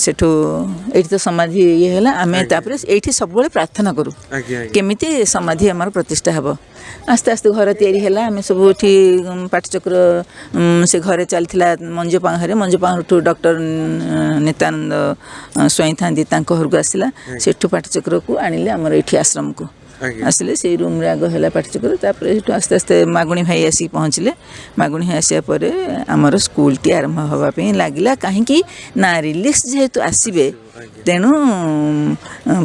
ସେଠୁ ଏଇଠି ତ ସମାଧି ଇଏ ହେଲା। ଆମେ ତାପରେ ଏଇଠି ସବୁବେଳେ ପ୍ରାର୍ଥନା କରୁ କେମିତି ସମାଧି ଆମର ପ୍ରତିଷ୍ଠା ହେବ। ଆସ୍ତେ ଆସ୍ତେ ଘର ତିଆରି ହେଲା। ଆମେ ସବୁ ଏଠି ପାଠଚକ୍ର ସେ ଘରେ ଚାଲିଥିଲା ମଞ୍ଜୁପାଙ୍କ ଘରେ। ମଞ୍ଜୁପାଙ୍କଠୁ ଡକ୍ଟର ନିତ୍ୟାନନ୍ଦ ସ୍ୱାଇଁ ଥାନ୍ତି, ତାଙ୍କ ଘରକୁ ଆସିଲା। ସେଠୁ ପାଠଚକ୍ରକୁ ଆଣିଲେ ଆମର ଏଇଠି ଆଶ୍ରମକୁ ଆସିଲେ। ସେଇ ରୁମ୍ରେ ଆଗ ହେଲା ପାଠଚକ୍ର। ତାପରେ ସେଠୁ ଆସ୍ତେ ଆସ୍ତେ ମାଗୁଣୀ ଭାଇ ଆସିକି ପହଞ୍ଚିଲେ। ମାଗୁଣୀ ଭାଇ ଆସିବା ପରେ ଆମର ସ୍କୁଲଟି ଆରମ୍ଭ ହେବା ପାଇଁ ଲାଗିଲା। କାହିଁକି ନା ରିଲିକ୍ସ ଯେହେତୁ ଆସିବେ, ତେଣୁ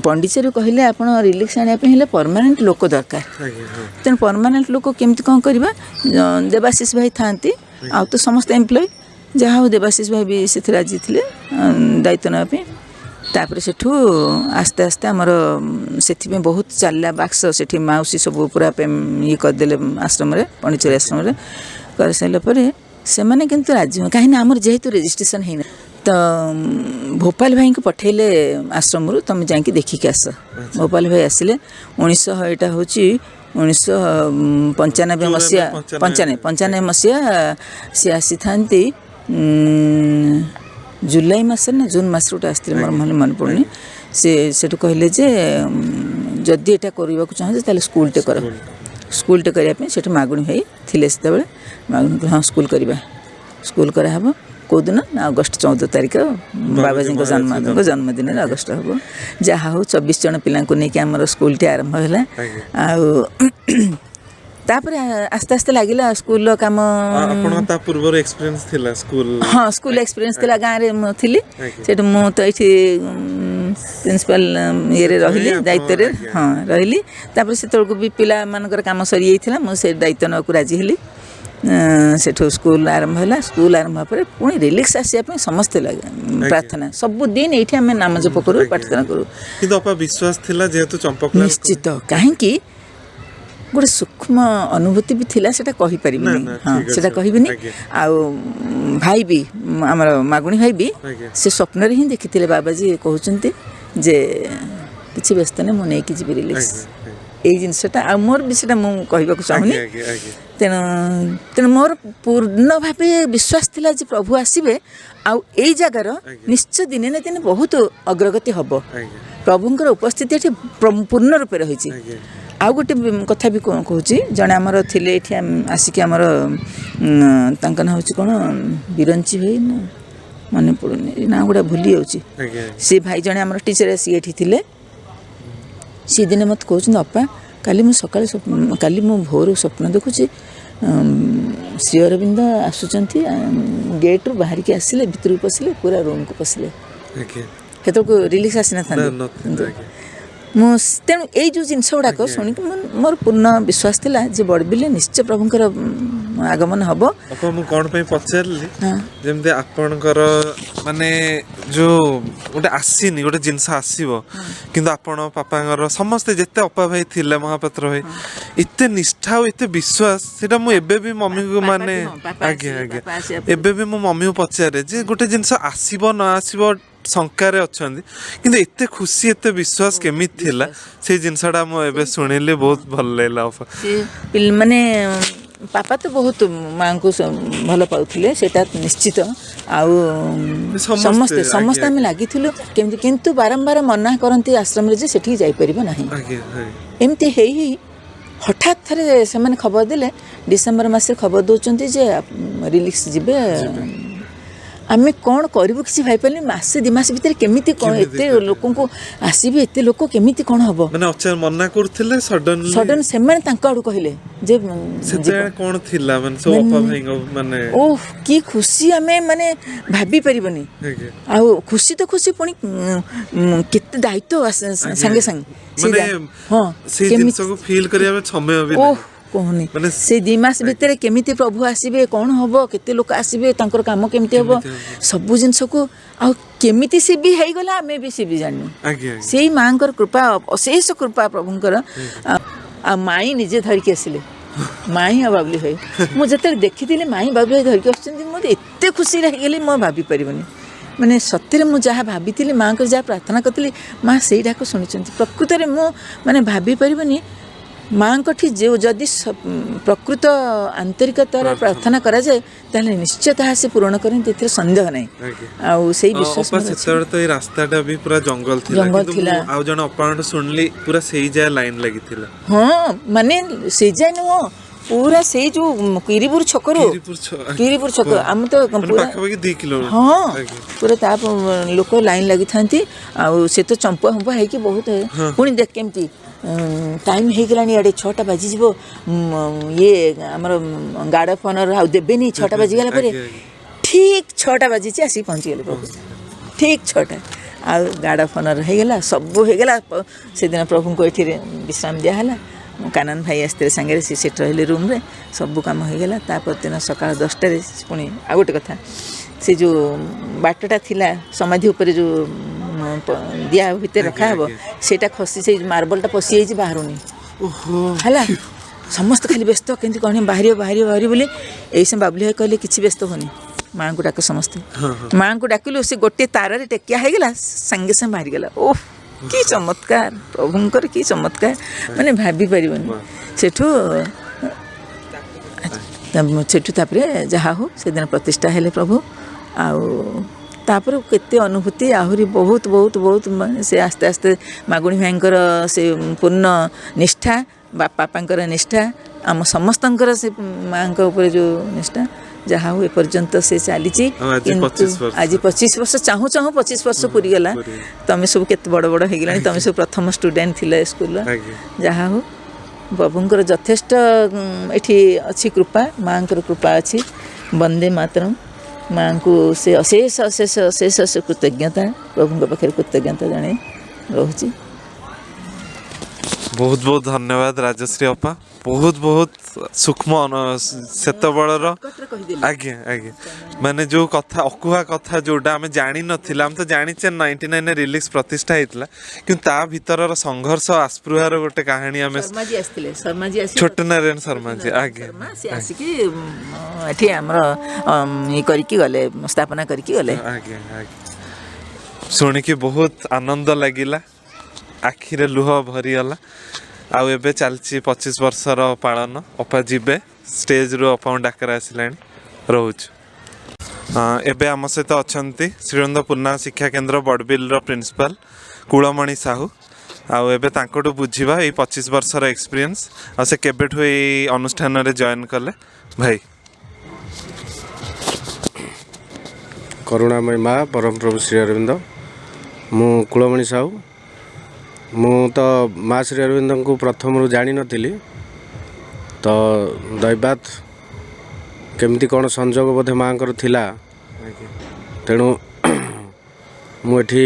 ପଣ୍ଡିଚେରୀ କହିଲେ ଆପଣ ରିଲିକ୍ସ ଆଣିବା ପାଇଁ ହେଲେ ପରମାନେଣ୍ଟ ଲୋକ ଦରକାର। ତେଣୁ ପରମାନେଣ୍ଟ ଲୋକ କେମିତି କ'ଣ କରିବା, ଦେବାଶିଷ ଭାଇ ଥାଆନ୍ତି, ଆଉ ତ ସମସ୍ତେ ଏମ୍ପ୍ଲୟ। ଯାହା ହଉ ଦେବାଶିଷ ଭାଇ ବି ସେଥିରେ ରାଜି ଥିଲେ ଦାୟିତ୍ୱ ନେବା ପାଇଁ। ତାପରେ ସେଠୁ ଆସ୍ତେ ଆସ୍ତେ ଆମର ସେଥିପାଇଁ ବହୁତ ଚାଲିଲା ବାକ୍ସ। ସେଠି ମାଉସୀ ସବୁ ପୁରା ଇଏ କରିଦେଲେ ଆଶ୍ରମରେ, ପଣ୍ଡିଚେରୀ ଆଶ୍ରମରେ କରିସାରିଲା ପରେ ସେମାନେ କିନ୍ତୁ ରାଜି ହୁଏ। କାହିଁକିନା ଆମର ଯେହେତୁ ରେଜିଷ୍ଟ୍ରେସନ୍ ହେଇନି, ତ ଭୋପାଲ ଭାଇଙ୍କୁ ପଠେଇଲେ ଆଶ୍ରମରୁ, ତୁମେ ଯାଇକି ଦେଖିକି ଆସ। ଭୋପାଲ ଭାଇ ଆସିଲେ। ଏଇଟା ହେଉଛି 1995 ମସିହା 95 ମସିହା ସେ ଆସିଥାନ୍ତି ଜୁଲାଇ ମାସରେ ନା ଜୁନ୍ ମାସରେ ଗୋଟେ ଆସିଥିଲେ ମୋର ମନେ ପଡ଼ୁନି। ସେଠୁ କହିଲେ ଯେ ଯଦି ଏଇଟା କରିବାକୁ ଚାହୁଁଛ ତାହେଲେ ସ୍କୁଲଟେ କର। ସ୍କୁଲଟେ କରିବା ପାଇଁ ସେଠୁ ମାଗୁଣୀ ଭାଇ ଥିଲେ ସେତେବେଳେ। ମାଗୁଣୀ କହିଲେ ହଁ ସ୍କୁଲ କରାହେବ। କେଉଁଦିନ ନା ଅଗଷ୍ଟ 14 ତାରିଖ ବାବାଜୀଙ୍କ ଜନ୍ମଦିନରେ ଅଗଷ୍ଟ ହେବ। ଯାହା ହଉ 24 ଜଣ ପିଲାଙ୍କୁ ନେଇକି ଆମର ସ୍କୁଲଟି ଆରମ୍ଭ ହେଲା। ଆଉ ତାପରେ ଆସ୍ତେ ଆସ୍ତେ ଲାଗିଲା ସ୍କୁଲର କାମ। ତା ପୂର୍ବରୁ ଏକ୍ସପିରିଏନ୍ସ ଥିଲା ସ୍କୁଲ? ହଁ, ସ୍କୁଲ ଏକ୍ସପିରିଏନ୍ସ ଥିଲା। ଗାଁରେ ମୁଁ ଥିଲି। ସେଠୁ ମୁଁ ତ ଏଇଠି ପ୍ରିନ୍ସିପାଲ ଇଏରେ ରହିଲି, ଦାୟିତ୍ୱରେ ରହିଲି। ତାପରେ ସେତେବେଳକୁ ବି ପିଲାମାନଙ୍କର କାମ ସରିଯାଇଥିଲା। ମୁଁ ସେ ଦାୟିତ୍ୱ ନେବାକୁ ରାଜି ହେଲି। ସେଠୁ ସ୍କୁଲ ଆରମ୍ଭ ହେଲା। ସ୍କୁଲ ଆରମ୍ଭ ପରେ ପୁଣି ରିଲିକ୍ସ ଆସିବା ପାଇଁ ସମସ୍ତେ ପ୍ରାର୍ଥନା। ସବୁଦିନ ଏଇଠି ଆମେ ନାମ ଜପ କରୁ, ପ୍ରାର୍ଥନା କରୁ। କିନ୍ତୁ ଅପା ବିଶ୍ୱାସ ଥିଲା ଯେହେତୁ ଚମ୍ପକଲାଲ ନିଶ୍ଚିତ, କାହିଁକି ଗୋଟେ ସୂକ୍ଷ୍ମ ଅନୁଭୂତି ବି ଥିଲା, ସେଟା କହିପାରିବିନି। ହଁ, ସେଟା କହିବିନି। ଆଉ ଭାଇ ବି ଆମର ମାଗୁଣୀ ଭାଇ ବି ସେ ସ୍ୱପ୍ନରେ ହିଁ ଦେଖିଥିଲେ ବାବାଜୀ କହୁଛନ୍ତି ଯେ କିଛି ବ୍ୟସ୍ତ ନାହିଁ, ମୁଁ ନେଇକି ଯିବି ରିଲିକ୍ସ। ଏଇ ଜିନିଷଟା ଆଉ ମୋର ବି ସେଟା ମୁଁ କହିବାକୁ ଚାହୁଁନି। ତେଣୁ ମୋର ପୂର୍ଣ୍ଣ ଭାବେ ବିଶ୍ୱାସ ଥିଲା ଯେ ପ୍ରଭୁ ଆସିବେ ଆଉ ଏଇ ଜାଗାର ନିଶ୍ଚୟ ଦିନେ ନା ଦିନେ ବହୁତ ଅଗ୍ରଗତି ହେବ। ପ୍ରଭୁଙ୍କର ଉପସ୍ଥିତି ଏଠି ପୂର୍ଣ୍ଣ ରୂପେ ରହିଛି। ଆଉ ଗୋଟେ କଥା ବି କହୁଛି, ଜଣେ ଆମର ଥିଲେ ଏଠି ଆସିକି ଆମର ତାଙ୍କ ନାଁ ହେଉଛି କ'ଣ ବିରଞ୍ଚି ଭାଇ ନା ମନେ ପଡ଼ୁନି, ନାଁ ଗୁଡ଼ା ଭୁଲି ଯାଉଛି। ସେ ଭାଇ ଜଣେ ଆମର ଟିଚର ଆସିକି ଏଠି ଥିଲେ। ସେ ଦିନେ ମୋତେ କହୁଛନ୍ତି ଅପା କାଲି ମୁଁ ଭୋରୁ ସ୍ୱପ୍ନ ଦେଖୁଛି ଶ୍ରୀ ଅରବିନ୍ଦ ଆସୁଛନ୍ତି, ଗେଟ୍ରୁ ବାହାରିକି ଆସିଲେ, ଭିତରକୁ ପଶିଲେ, ପୁରା ରୁମ୍କୁ ପଶିଲେ। ସେତେବେଳକୁ ରିଲିକ୍ସ ଆସିନଥାନ୍ତେ। ତେଣୁ ଏଇ ଯେଉଁ ଜିନିଷ ଗୁଡ଼ାକ ଶୁଣିକି ମୋର ପୂର୍ଣ୍ଣ ବିଶ୍ୱାସ ଥିଲା ଯେ ବଡ଼ବିଲରେ ନିଶ୍ଚୟ ପ୍ରଭୁଙ୍କର ଆଗମନ ହେବ। ମୁଁ କ'ଣ ପାଇଁ ପଚାରିଲି, ଯେମିତି ଆପଣଙ୍କର ମାନେ ଯେଉଁ ଗୋଟେ ଆସିନି, ଗୋଟେ ଜିନିଷ ଆସିବ, କିନ୍ତୁ ଆପଣ ପାପାଙ୍କର ସମସ୍ତେ ଯେତେ ଅପା ଭାଇ ଥିଲେ, ମହାପାତ୍ର ଭାଇ, ଏତେ ନିଷ୍ଠା ଆଉ ଏତେ ବିଶ୍ୱାସ, ସେଇଟା ମୁଁ ଏବେ ବି ମମିକୁ ମାନେ ଏବେ ବି ମୋ ମମିକୁ ପଚାରେ ଯେ ଗୋଟେ ଜିନିଷ ଆସିବ ନ ଆସିବ ଶଙ୍କାରେ ଅଛନ୍ତି, କିନ୍ତୁ ଏତେ ଖୁସି ଏତେ ବିଶ୍ୱାସ କେମିତି ଥିଲା, ସେଇ ଜିନିଷଟା ମୁଁ ଏବେ ଶୁଣିଲି, ବହୁତ ଭଲ ଲାଗିଲା। ମାନେ ପାପା ତ ବହୁତ ମାଆଙ୍କୁ ଭଲ ପାଉଥିଲେ, ସେଇଟା ନିଶ୍ଚିତ। ଆଉ ସମସ୍ତେ ଆମେ ଲାଗିଥିଲୁ କେମିତି, କିନ୍ତୁ ବାରମ୍ବାର ମନା କରନ୍ତି ଆଶ୍ରମରେ ଯେ ସେଠିକି ଯାଇପାରିବ ନାହିଁ। ଏମିତି ହେଇ ହଠାତ୍ ଥରେ ସେମାନେ ଖବର ଦେଲେ, ଡିସେମ୍ବର ମାସରେ ଖବର ଦେଉଛନ୍ତି ଯେ ରିଲିକ୍ସ ଯିବେ। ଆମେ କ'ଣ କରିବୁ କିଛି ଭାବିପାରିଲୁନି। ମାସେ 2 ମାସ ଭିତରେ କେମିତି କ'ଣ ଏତେ ଲୋକଙ୍କୁ ଆସିବେ, ଏତେ ଲୋକ କେମିତି କ'ଣ ହବ। ମନା କରୁଥିଲେ ସଡନ ସେମାନେ ତାଙ୍କ ଆଡୁ କହିଲେ ଯେ କ'ଣ ଥିଲା ମାନେ ଓଃ କି ଖୁସି, ଆମେ ମାନେ ଭାବି ପାରିବନି। ଆଉ ଖୁସି ତ ଖୁସି, ପୁଣି କେତେ ଦାୟିତ୍ୱ ସାଙ୍ଗେ ସାଙ୍ଗେ କହୁନି। ସେଇ 2 ମାସ ଭିତରେ କେମିତି ପ୍ରଭୁ ଆସିବେ, କ'ଣ ହବ, କେତେ ଲୋକ ଆସିବେ, ତାଙ୍କର କାମ କେମିତି ହବ, ସବୁ ଜିନିଷକୁ ଆଉ କେମିତି ସେ ବି ହେଇଗଲା ଆମେ ବି ସେ ବି ଜାଣିନୁ। ସେଇ ମାଆଙ୍କର କୃପା, ଅଶେଷ କୃପା ପ୍ରଭୁଙ୍କର। ଆଉ ମାଇଁ ନିଜେ ଧରିକି ଆସିଲେ, ମାଇଁ ଆଉ ବାବୁଲି ଭାଇ। ମୁଁ ଯେତେବେଳେ ଦେଖିଥିଲି ମାଇଁ ବାବୁଲି ଭାଇ ଧରିକି ଆସୁଛନ୍ତି, ମୋତେ ଏତେ ଖୁସିରେ ହେଇଗଲି, ମୁଁ ଭାବି ପାରିବନି। ମାନେ ସତରେ ମୁଁ ଯାହା ଭାବିଥିଲି, ମାଆଙ୍କର ଯାହା ପ୍ରାର୍ଥନା କରିଥିଲି, ମା ସେଇଟାକୁ ଶୁଣିଛନ୍ତି। ପ୍ରକୃତରେ ମୁଁ ମାନେ ଭାବି ପାରିବନି ମାଆଙ୍କଠି ଯଦି ପ୍ରକୃତ ଆନ୍ତରିକତାର ପ୍ରାର୍ଥନା କରାଯାଏ ତାହେଲେ ନିଶ୍ଚୟ ତାହା ସେ ପୂରଣ କରନ୍ତି, ଏଥିରେ ସନ୍ଦେହ ନାହିଁ। ଆଉ ସେଇ ବିଶ୍ୱାସ ସେତେବେଳେ ତ ଏଇ ରାସ୍ତାଟା ବି ପୁରା ଜଙ୍ଗଲ ଥିଲା। ଆଉ ଜଣେ ଅପାଙ୍କଠୁ ଶୁଣିଲି ପୁରା ସେଇ ଯାଏ ଲାଇନ ଲାଗିଥିଲା। ହଁ, ମାନେ ସେଇ ଯାଏ ନୁହଁ, ପୁରା ସେଇ ଯୋଉ କିରିପୁର ଛକରୁ କିରିପୁର ଛକ ଆମେ ତ ପାଖାପାଖି 2 କିଲୋମିଟର। ହଁ, ପୁରା ତା ଲୋକ ଲାଇନ ଲାଗିଥାନ୍ତି। ଆଉ ସେ ତ ଚମ୍ପୁଆ ଫମ୍ପୁଆ ହେଇକି ବହୁତ। ପୁଣି ଦେଖ କେମିତି ଟାଇମ୍ ହେଇଗଲାଣି, ଇଆଡ଼େ 6ଟା ବାଜିଯିବ, ଇଏ ଆମର ଗାର୍ଡ଼ ଅଫ୍ ଅନର ଆଉ ଦେବେନି। 6ଟା ବାଜିଗଲା ପରେ ଠିକ୍ 6ଟା ବାଜିଛି ଆସିକି ପହଞ୍ଚିଗଲେ ପ୍ରଭୁ, ଠିକ୍ 6ଟା। ଆଉ ଗାର୍ଡ଼ ଅଫ୍ ଅନର ହେଇଗଲା, ସବୁ ହେଇଗଲା। ସେଦିନ ପ୍ରଭୁଙ୍କୁ ଏଠିରେ ବିଶ୍ରାମ ଦିଆହେଲା। କାନନ ଭାଇ ଆସିଥିଲେ ସାଙ୍ଗରେ, ସେ ସେଠି ରହିଲେ ରୁମ୍ରେ, ସବୁ କାମ ହେଇଗଲା। ତାପରଦିନ ସକାଳ 10ଟାରେ ପୁଣି ଆଉ ଗୋଟେ କଥା, ସେ ଯେଉଁ ବାଟଟା ଥିଲା ସମାଧି ଉପରେ ଯେଉଁ ଦିଆ ଭିତରେ ରଖା ହେବ, ସେଇଟା ଖସି ସେଇ ମାର୍ବଲଟା ପଶିଯାଇଛି, ବାହାରୁନି ହେଲା। ସମସ୍ତେ ଖାଲି ବ୍ୟସ୍ତ, କେମିତି କ'ଣ ବାହାରିବ ବୋଲି। ଏଇ ସମୟ ବାବୁଲି ଭାଇ କହିଲେ କିଛି ବ୍ୟସ୍ତ ହୁଅନି, ମାଆଙ୍କୁ ଡାକ। ସମସ୍ତେ ମାଆଙ୍କୁ ଡାକିଲୁ, ସେ ଗୋଟିଏ ତାରରେ ଟେକିଆ ହେଇଗଲା, ସାଙ୍ଗେ ସାଙ୍ଗେ ବାହାରିଗଲା। ଓଃ କି ଚମତ୍କାର ପ୍ରଭୁଙ୍କର କି ଚମତ୍କାର ମାନେ ଭାବି ପାରିବନି ସେଠୁ ତାପରେ ଯାହା ହଉ ସେଦିନ ପ୍ରତିଷ୍ଠା ହେଲେ ପ୍ରଭୁ ଆଉ ତାପରେ କେତେ ଅନୁଭୂତି ଆହୁରି ବହୁତ ବହୁତ ବହୁତ ସେ ଆସ୍ତେ ଆସ୍ତେ ମାଗୁଣୀ ଭାଇଙ୍କର ସେ ପୂର୍ଣ୍ଣ ନିଷ୍ଠା ବାପାଙ୍କର ନିଷ୍ଠା ଆମ ସମସ୍ତଙ୍କର ସେ ମାଆଙ୍କ ଉପରେ ଯେଉଁ ନିଷ୍ଠା ଯାହା ହଉ ଏପର୍ଯ୍ୟନ୍ତ ସେ ଚାଲିଛି କିନ୍ତୁ ଆଜି 25 ବର୍ଷ ଚାହୁଁ ଚାହୁଁ 25 ବର୍ଷ ପୁରିଗଲା ତମେ ସବୁ କେତେ ବଡ଼ ବଡ଼ ହେଇଗଲାଣି ତମେ ସବୁ ପ୍ରଥମ ଷ୍ଟୁଡେଣ୍ଟ ଥିଲ ସ୍କୁଲର ଯାହା ହଉ ପ୍ରଭୁଙ୍କର ଯଥେଷ୍ଟ ଏଠି ଅଛି କୃପା ମାଆଙ୍କର କୃପା ଅଛି ବନ୍ଦେ ମାତରମ୍ ମାଆଙ୍କୁ ସେ ଅଶେଷ ଅଶେଷ ଅଶେଷ ଅଶେଷ କୃତଜ୍ଞତା ପ୍ରଭୁଙ୍କ ପାଖରେ କୃତଜ୍ଞତା ଜଣେ ରହୁଛି ବହୁତ ବହୁତ ଧନ୍ୟବାଦ ରାଜଶ୍ରୀ ଅପା ବହୁତ ବହୁତ ସୂକ୍ଷ୍ମ ସେତେବେଳର ଆଜ୍ଞା ଆଜ୍ଞା ମାନେ ଯେଉଁ କଥା ଅକୁହା କଥା ଯେଉଁଟା ଆମେ ଜାଣିନଥିଲା ଆମେ ତ ଜାଣିଛେ 99 ରିଲିକ୍ସ ପ୍ରତିଷ୍ଠା ହେଇଥିଲା କିନ୍ତୁ ତା ଭିତରର ସଂଘର୍ଷ ଆସ୍ପୃହାର ଗୋଟେ କାହାଣୀ ଆମେ ଛୋଟ ନାରାୟଣ ଶର୍ମାଜୀ ଆଜ୍ଞା ସେ ଆସିକି ଏଠି ଆମର ଇଏ କରିକି ଗଲେ ସ୍ଥାପନା କରିକି ଗଲେ ଆଜ୍ଞା ଆଜ୍ଞା ଶୁଣିକି ବହୁତ ଆନନ୍ଦ ଲାଗିଲା ଆଖିରେ ଲୁହ ଭରିଗଲା ଆଉ ଏବେ ଚାଲିଛି 25 ବର୍ଷର ପାଳନ ଅପା ଯିବେ ଷ୍ଟେଜରୁ ଅପାଙ୍କ ଡାକରା ଆସିଲାଣି ରହୁଛୁ ଏବେ ଆମ ସହିତ ଅଛନ୍ତି ଶ୍ରୀରନ୍ଦ ପୂର୍ଣ୍ଣା ଶିକ୍ଷା କେନ୍ଦ୍ର ବଡ଼ବିଲର ପ୍ରିନ୍ସିପାଲ କୁଳମଣି ସାହୁ ଆଉ ଏବେ ତାଙ୍କଠୁ ବୁଝିବା ଏଇ 25 ବର୍ଷର ଏକ୍ସପିରିଏନ୍ସ ଆଉ ସେ କେବେଠୁ ଏଇ ଅନୁଷ୍ଠାନରେ ଜଏନ୍ କଲେ ଭାଇ କରୁଣାମୟୀ ମା ପରମ ପ୍ରଭୁ ଶ୍ରୀ ଅରବିନ୍ଦ ମୁଁ କୁଳମଣି ସାହୁ ମୁଁ ତ ମା ଶ୍ରୀ ଅରବିନ୍ଦଙ୍କୁ ପ୍ରଥମରୁ ଜାଣିନଥିଲି ତ ଦୈବାତ କେମିତି କ'ଣ ସଂଯୋଗ ବୋଧେ ମାଆଙ୍କର ଥିଲା ତେଣୁ ମୁଁ ଏଠି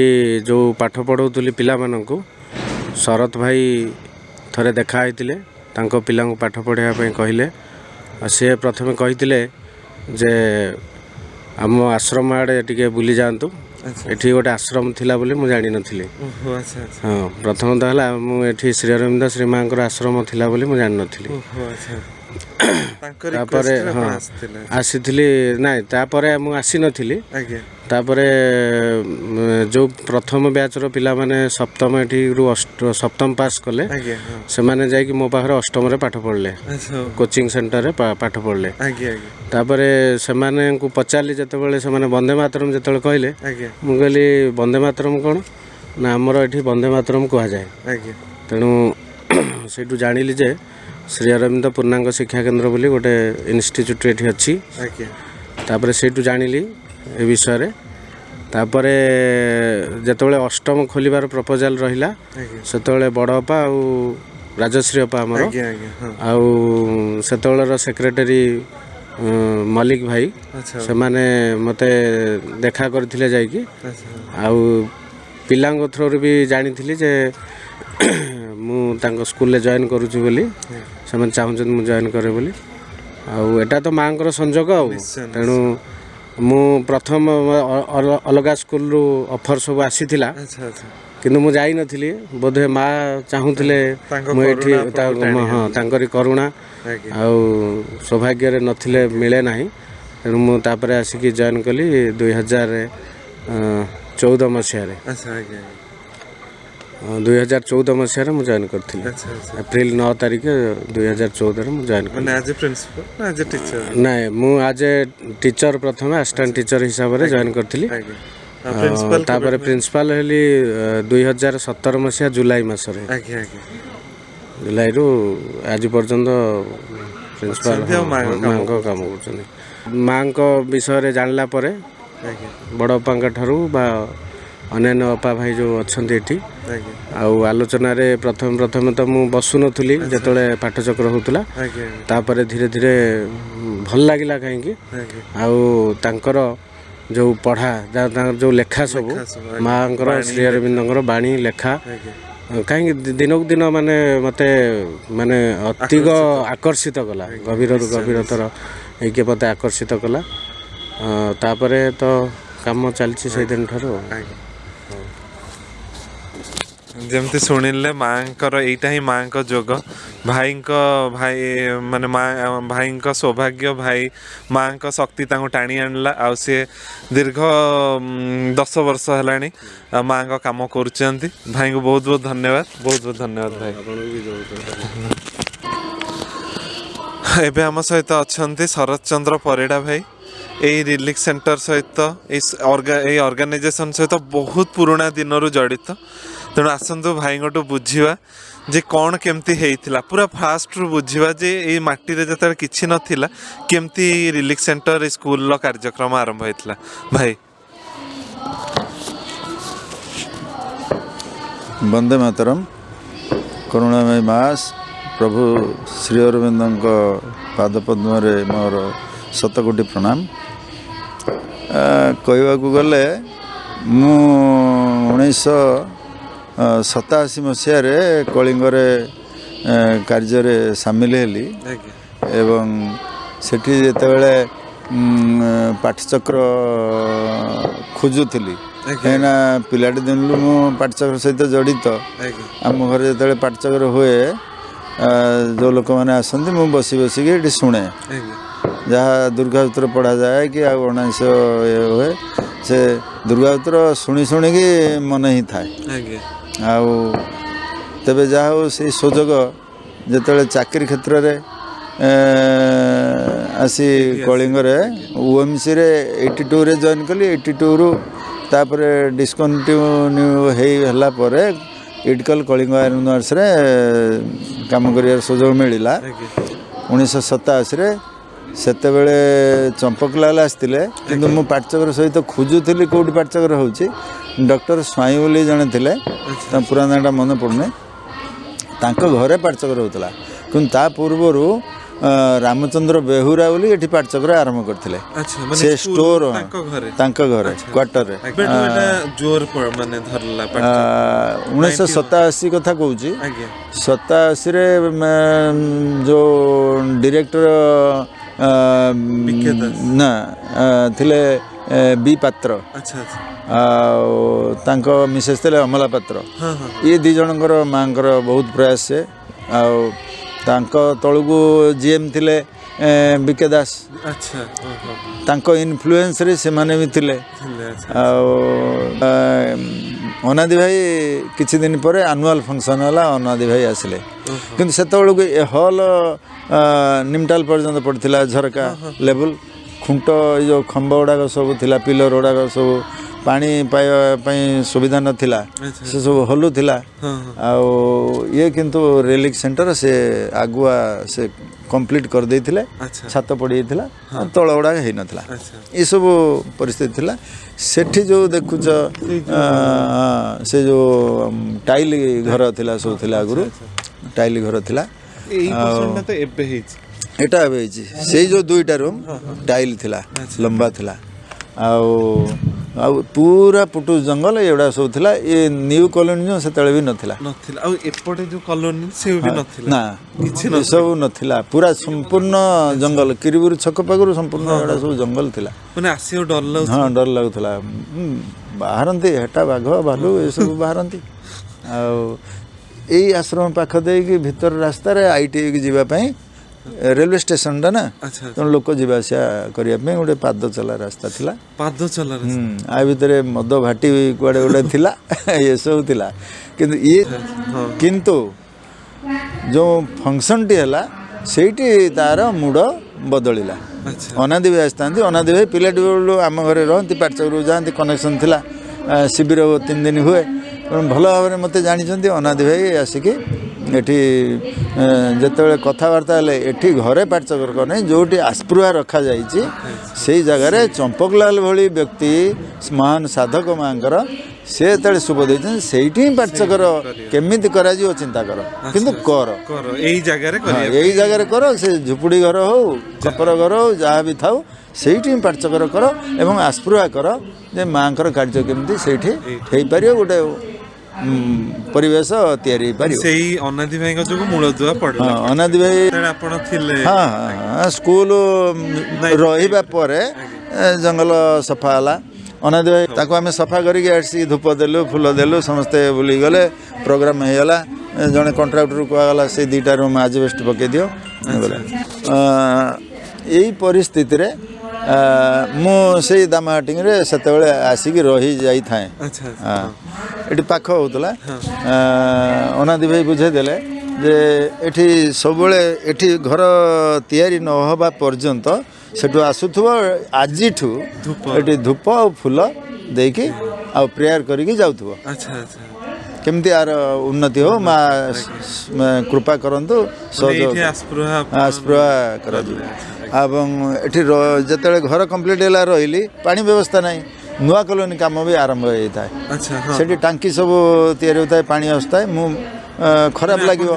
ଯେଉଁ ପାଠ ପଢ଼ାଉଥିଲି ପିଲାମାନଙ୍କୁ ଶରତ ଭାଇ ଥରେ ଦେଖା ହେଇଥିଲେ ତାଙ୍କ ପିଲାଙ୍କୁ ପାଠ ପଢ଼ାଇବା ପାଇଁ କହିଲେ ଆଉ ସେ ପ୍ରଥମେ କହିଥିଲେ ଯେ ଆମ ଆଶ୍ରମ ଆଡ଼େ ଟିକେ ବୁଲି ଯାଆନ୍ତୁ ଏଠି ଗୋଟେ ଆଶ୍ରମ ଥିଲା ବୋଲି ମୁଁ ଜାଣିନଥିଲି ହଁ ପ୍ରଥମତଃ ହେଲା ମୁଁ ଏଠି ଶ୍ରୀ ଅରବିନ୍ଦ ଶ୍ରୀ ମାଆଙ୍କର ଆଶ୍ରମ ଥିଲା ବୋଲି ମୁଁ ଜାଣିନଥିଲି ତାପରେ ହଁ ଆସିଥିଲି ନାଇଁ ତାପରେ ମୁଁ ଆସିନଥିଲି ତାପରେ ଯେଉଁ ପ୍ରଥମ ବ୍ୟାଚ୍ର ପିଲାମାନେ ସପ୍ତମ ଏଠିରୁ ସପ୍ତମ ପାସ୍ କଲେ ସେମାନେ ଯାଇକି ମୋ ପାଖରେ ଅଷ୍ଟମରେ ପାଠ ପଢ଼ିଲେ କୋଚିଂ ସେଣ୍ଟରରେ ପାଠ ପଢ଼ିଲେ ତାପରେ ସେମାନଙ୍କୁ ପଚାରିଲି ଯେତେବେଳେ ସେମାନେ ବନ୍ଦେ ମାତରମ୍ ଯେତେବେଳେ କହିଲେ ମୁଁ କହିଲି ବନ୍ଦେ ମାତରମ୍ କ'ଣ ନା ଆମର ଏଠି ବନ୍ଦେ ମାତରମ୍ କୁହାଯାଏ ତେଣୁ ସେଇଠୁ ଜାଣିଲି ଯେ ଶ୍ରୀ ଅରବିନ୍ଦ ପୂର୍ଣ୍ଣାଙ୍ଗ ଶିକ୍ଷା କେନ୍ଦ୍ର ବୋଲି ଗୋଟେ ଇନଷ୍ଟିଚ୍ୟୁଟ୍ ଏଠି ଅଛି ତାପରେ ସେଇଠୁ ଜାଣିଲି ଏ ବିଷୟରେ ତାପରେ ଯେତେବେଳେ ଅଷ୍ଟମ ଖୋଲିବାର ପ୍ରପୋଜାଲ ରହିଲା ସେତେବେଳେ ବଡ଼ ଅପା ଆଉ ରାଜଶ୍ରୀ ଅପା ଆମର ଆଉ ସେତେବେଳର ସେକ୍ରେଟାରୀ ମଲ୍ଲିକ ଭାଇ ସେମାନେ ମୋତେ ଦେଖା କରିଥିଲେ ଯାଇକି ଆଉ ପିଲାଙ୍କ ଥ୍ରୋରୁ ବି ଜାଣିଥିଲି ଯେ ମୁଁ ତାଙ୍କ ସ୍କୁଲରେ ଜଏନ୍ କରୁଛି ବୋଲି ସେମାନେ ଚାହୁଁଛନ୍ତି ମୁଁ ଜଏନ୍ କରେ ବୋଲି ଆଉ ଏଇଟା ତ ମାଆଙ୍କର ସଂଯୋଗ ଆଉ ତେଣୁ ମୁଁ ପ୍ରଥମ ଅଲଗା ସ୍କୁଲରୁ ଅଫର୍ ସବୁ ଆସିଥିଲା କିନ୍ତୁ ମୁଁ ଯାଇନଥିଲି ବୋଧେ ମା ଚାହୁଁଥିଲେ ମୁଁ ଏଠି ହଁ ତାଙ୍କରି କରୁଣା ଆଉ ସୌଭାଗ୍ୟରେ ନଥିଲେ ମିଳେ ନାହିଁ ତେଣୁ ମୁଁ ତାପରେ ଆସିକି ଜଏନ୍ କଲି 2014 ମସିହାରେ 2014 ମସିହାରେ ମୁଁ ଜଏନ୍ କରିଥିଲି ଏପ୍ରିଲ 9 ତାରିଖ 2014ରେ ମୁଁ ଜଏନ୍ କଲି ନାଇଁ ମୁଁ ଆଜ୍ ଏ ଟିଚର ପ୍ରଥମେ ଆସିଷ୍ଟାଣ୍ଟ ଟିଚର ହିସାବରେ ଜଏନ୍ କରିଥିଲି ତାପରେ ପ୍ରିନ୍ସିପାଲ ହେଲି 2017 ମସିହା ଜୁଲାଇ ମାସରେ ଜୁଲାଇରୁ ଆଜି ପର୍ଯ୍ୟନ୍ତ ପ୍ରିନ୍ସିପାଲ ମାଆଙ୍କ କାମ କରୁଛନ୍ତି ମାଆଙ୍କ ବିଷୟରେ ଜାଣିଲା ପରେ ବଡ଼ ଅପାଙ୍କ ଠାରୁ ବା ଅନ୍ୟାନ୍ୟ ଅପା ଭାଇ ଯେଉଁ ଅଛନ୍ତି ଏଠି ଆଉ ଆଲୋଚନାରେ ପ୍ରଥମେ ତ ମୁଁ ବସୁନଥିଲି ଯେତେବେଳେ ପାଠଚକ୍ର ହେଉଥିଲା ତାପରେ ଧୀରେ ଧୀରେ ଭଲ ଲାଗିଲା କାହିଁକି ଆଉ ତାଙ୍କର ଯେଉଁ ପଢ଼ା ତାଙ୍କର ଯେଉଁ ଲେଖା ସବୁ ମାଆଙ୍କର ଶ୍ରୀ ଅରବିନ୍ଦଙ୍କର ବାଣୀ ଲେଖା କାହିଁକି ଦିନକୁ ଦିନ ମାନେ ମୋତେ ମାନେ ଅତିକ ଆକର୍ଷିତ କଲା ଗଭୀରରୁ ଗଭୀରତର ହେଇକି ମୋତେ ଆକର୍ଷିତ କଲା ତାପରେ ତ କାମ ଚାଲିଛି ସେଇଦିନ ଠାରୁ ଯେମିତି ଶୁଣିଲେ ମାଆଙ୍କର ଏଇଟା ହିଁ ମାଆଙ୍କ ଯୋଗ भाई माने भाई सौभाग्य भाई माँ का शक्ति तांको टाणी आणला आ सी दीर्घ 10 वर्ष है माँ का काम करुँच भाई को बहुत बहुत धन्यवाद भाई एबे आम सहित अच्छा शरद चंद्र परिड़ा भाई यही रिलीफ सेंटर सहित ऑर्गेनाइजेशन सहित बहुत पुराना दिन जड़ित तेणु आसतु भाई बुझा जे कौन केमती होता पूरा फास्ट रू बुझा जे ये माटी जो किसी नाला केमती रिलीफ सेंटर स्कूल कार्यक्रम आरंभ होता भाई। वंदे मातरम। करुणामय मास प्रभु श्री अरविंद पादपद्म मोर शतकोटी प्रणाम। कहवाक गले मु 1987 मसीह कलिंगरे कार्य सामिल हेली एवं सेठी जेतेबेले पाठचक्र खोजुली कहीं पिलाटी दिन मु पाठचक्र सहित जड़ित आम घर जो पाठचक्र हुए जो लोक मैंने आसती मु बसी बसिक ये शुणे जहाँ दुर्गापुत्र पढ़ा जाए कि अनाश हुए से दुर्गापुत्र शुणी शुणिकी मन ही थाए तेबे जहाँ हो से सुजोग जिते चाकरी क्षेत्र में आसी कलिंगर ओएमसी रे 82 रे जॉइन कली 82 रु तापरे डिस्कंटिन्यू होला परे इटकल कलिंग आयरन वर्क्स रे काम करियार सुजोग मिलिला 1987 रे सेते बेले चंपकलाल आसते किंतु मु पाठचक्र सहित खोजुली कौटी पाठचक्र होची डॉक्टर स्वाई बोली जड़े थे पूरा नाटा मन पड़ने घरे पाठचक्र होता किंतु ता पूर्वर रामचंद्र बेहुरा बोली ये पाठचक्र आरंभ करते से स्टोर घरे क्वार्टर 1987 कथा कहूँ 87 जो डायरेक्टर ना थिले बी पात्र तांको मिसेस थे अमला पात्र ये दी जनकर माँ बहुत प्रयास है तांको तलू जीएम थिले बीके दास तांको इन्फ्लुएंस रे से माने भी थिले अनादि भाई किछि दिन पर एनुअल फंक्शन होला अनादि भाई आसिले किंतु सेतबेलू ए हॉल निमटाल पर्यंत पड़ता झरका लेवल खुंट जो खंब गुड़ाक सब थिला पिलर गुड़ाक सब पानी पाइबा सुविधा नथिला से सब हलुला ये किंतु रिलीफ सेंटर से आगुआ से कंप्लीट कर देथिले छात पड़ी था तल गुड़ाक हो नाला ये सब परिस्थिति थिला सेठी जो देखुच से जो टाइल घर थिला सब थिला आगुरु टाइल घर थिला एटा से जो दुईटा रूम टाइल थिला लंबा थिला आ पूरा पुटु जंगल एवडा सब थिला ये न्यू कॉलोनी जो सेतले भी नथिला आ एपटे जो कॉलोनी से भी नथिला ना किछि न सब नथिला पूरा संपूर्ण जंगल किरिबुर छक पागरु संपूर्ण एवडा सब जंगल थिला माने आसियो डर लागु हां डर लागुथला बाहरंती हेटा बाघ भालू ए सब बाहरंती आ एई आश्रम पाख दे कि भीतर रास्ता रे आईटी की जीवा पई रेलवे स्टेशन टा ना तेणु लोक जावासिया करने गोटे पाद चला रास्ता थिला पाद चला आ भितर मद भाटी कुआडे गोटे थिला ये सब थिला किंतु ये किंतु जो फंक्शन टी हला सेठी तार मूड बदलिला अनादि भाई आसता अनादि भाई पिलाटी बेलू आम घरे रहती पाठचक्र जाती कनेक्शन थिला शिविर 3 दिन हुए भल भाव में मत जानी अनादि भाई आसिक एठी जिते कथबार्ता एठी घरे पाठचक्र करने जोटी आस्पृहा रखा जाइए जगार चंपकलाल भली व्यक्ति महान साधक माँकर से तले शुभ देते से पाठचक्र केमिति करा चिंता कर किंतु कर यही जगह कर से झुपुड़ी घर हो खपर घर हो जहाँ भी थाउ से पाठचक्र कर एवं आस्पृहा कर जे माँ कार्य केमिति से पार गोटे परिवेश तैयारी अनादि भाई जो मूलदुआ पड़ला अनादि भाई आपण थिले हाँ स्कूल रहिबा परे जंगल सफा हला ଅନାଦି ଭାଇ ତାକୁ ଆମେ ସଫା କରିକି ଆସିକି ଧୂପ ଦେଲୁ ଫୁଲ ଦେଲୁ ସମସ୍ତେ ବୁଲିଗଲେ ପ୍ରୋଗ୍ରାମ ହେଇଗଲା ଜଣେ କଣ୍ଟ୍ରାକ୍ଟରକୁ କୁହାଗଲା ସେଇ 2ଟା ରୁମ୍ ଆଜବେଷ୍ଟ ପକାଇ ଦିଅ ଏଇ ପରିସ୍ଥିତିରେ ମୁଁ ସେଇ ଦାମାହାଟିଂରେ ସେତେବେଳେ ଆସିକି ରହିଯାଇଥାଏ ଏଠି ପାଖ ହେଉଥିଲା ଅନାଦି ଭାଇ ବୁଝେଇଦେଲେ ଯେ ଏଠି ସବୁବେଳେ ଏଠି ଘର ତିଆରି ନ ହେବା ପର୍ଯ୍ୟନ୍ତ ସେଠୁ ଆସୁଥିବ ଆଜିଠୁ ଏଠି ଧୂପ ଆଉ ଫୁଲ ଦେଇକି ଆଉ ପ୍ରେୟାର କରିକି ଯାଉଥିବ କେମିତି ଆର ଉନ୍ନତି ହଉ ମା କୃପା କରନ୍ତୁ ଆସ୍ପୃହା କରାଯିବ ଏବଂ ଏଠି ଯେତେବେଳେ ଘର କମ୍ପ୍ଲିଟ୍ ହେଲା ରହିଲି ପାଣି ବ୍ୟବସ୍ଥା ନାହିଁ ନୂଆ କଲୋନୀ କାମ ବି ଆରମ୍ଭ ହେଇଥାଏ ସେଠି ଟାଙ୍କି ସବୁ ତିଆରି ହେଉଥାଏ ପାଣି ଆସୁଥାଏ ମୁଁ ଖରାପ ଲାଗିବ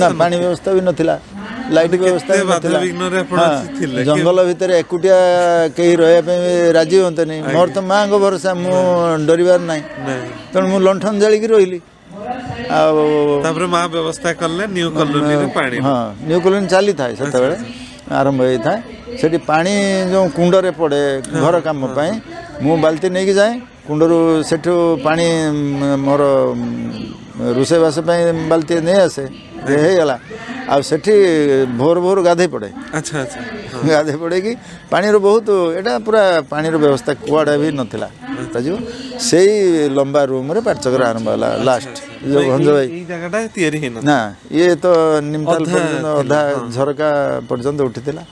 ନା ପାଣି ବ୍ୟବସ୍ଥା ବି ନଥିଲା ଲାଇଟ୍ ବ୍ୟବସ୍ଥା ବି ନଥିଲା ଜଙ୍ଗଲ ଭିତରେ ଏକୁଟିଆ କେହି ରହିବା ପାଇଁ ରାଜି ହୁଅନ୍ତେନି ମୋର ତ ମାଆଙ୍କ ଭରସା ମୁଁ ଡରିବାର ନାହିଁ ତେଣୁ ମୁଁ ଲଣ୍ଠନ ଜାଳିକି ରହିଲି ଆଉ ତାପରେ ମା ବ୍ୟବସ୍ଥା କଲେ ନ୍ୟୁ କଲୋନୀରେ ପାଣି ନ୍ୟୁ କଲୋନୀ ଚାଲିଥାଏ ସେତେବେଳେ ଆରମ୍ଭ ହେଇଥାଏ ସେଠି ପାଣି ଯେଉଁ କୁଣ୍ଡରେ ପଡ଼େ ଘର କାମ ପାଇଁ ମୁଁ ବାଲ୍ଟି ନେଇକି ଯାଏ କୁଣ୍ଡରୁ ସେଠୁ ପାଣି ମୋର ରୋଷେଇବାସ ପାଇଁ ବାଲ୍ଟି ନେଇ ଆସେ ହେଇଗଲା ଆଉ ସେଠି ଭୋର ଭୋର ଗାଧେଇ ପଡ଼େ ଗାଧେଇ ପଡ଼େକି ପାଣିର ବହୁତ ଏଇଟା ପୁରା ପାଣିର ବ୍ୟବସ୍ଥା କୁଆଡ଼େ ବି ନଥିଲା ଯିବ ସେଇ ଲମ୍ବା ରୁମ୍ରେ ପାଠଚକ୍ର ଆରମ୍ଭ ହେଲା ଲାଷ୍ଟ ଯେଉଁ ଭଞ୍ଜ ଭାଇ ନା ଇଏ ତ ନିମତାଲ ପର୍ଯ୍ୟନ୍ତ ଅଧା ଝରକା ପର୍ଯ୍ୟନ୍ତ ଉଠିଥିଲା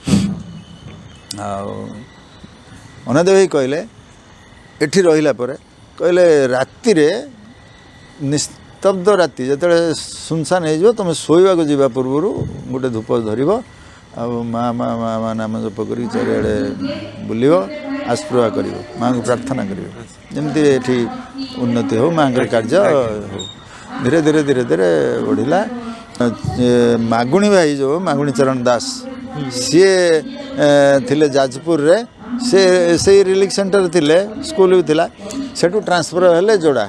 ଆଉ ଅନାଦି ଭାଇ କହିଲେ ଏଠି ରହିଲା ପରେ କହିଲେ ରାତିରେ ନିସ୍ତବ୍ଧ ରାତି ଯେତେବେଳେ ସୁନସାନ ହେଇଯିବ ତୁମେ ଶୋଇବାକୁ ଯିବା ପୂର୍ବରୁ ଗୋଟେ ଧୂପ ଧରିବ ଆଉ ମା ମା ମା ମା ନାମ ଜପ କରିକି ଚାରିଆଡ଼େ ବୁଲିବ ଆସ୍ପୃହା କରିବ ମାଆଙ୍କୁ ପ୍ରାର୍ଥନା କରିବ ଯେମିତି ଏଠି ଉନ୍ନତି ହେଉ ମାଆଙ୍କର କାର୍ଯ୍ୟ ହେଉ ଧୀରେ ଧୀରେ ଧୀରେ ଧୀରେ ବଢ଼ିଲା ମାଗୁଣୀ ଭାଇ ଯେଉଁ ମାଗୁଣୀ ଚରଣ ଦାସ ସିଏ ଥିଲେ ଯାଜପୁରରେ ସେ ସେଇ ରିଲିଫ୍ ସେଣ୍ଟର ଥିଲେ ସ୍କୁଲ ବି ଥିଲା ସେଠୁ ଟ୍ରାନ୍ସଫର ହେଲେ ଯୋଡ଼ା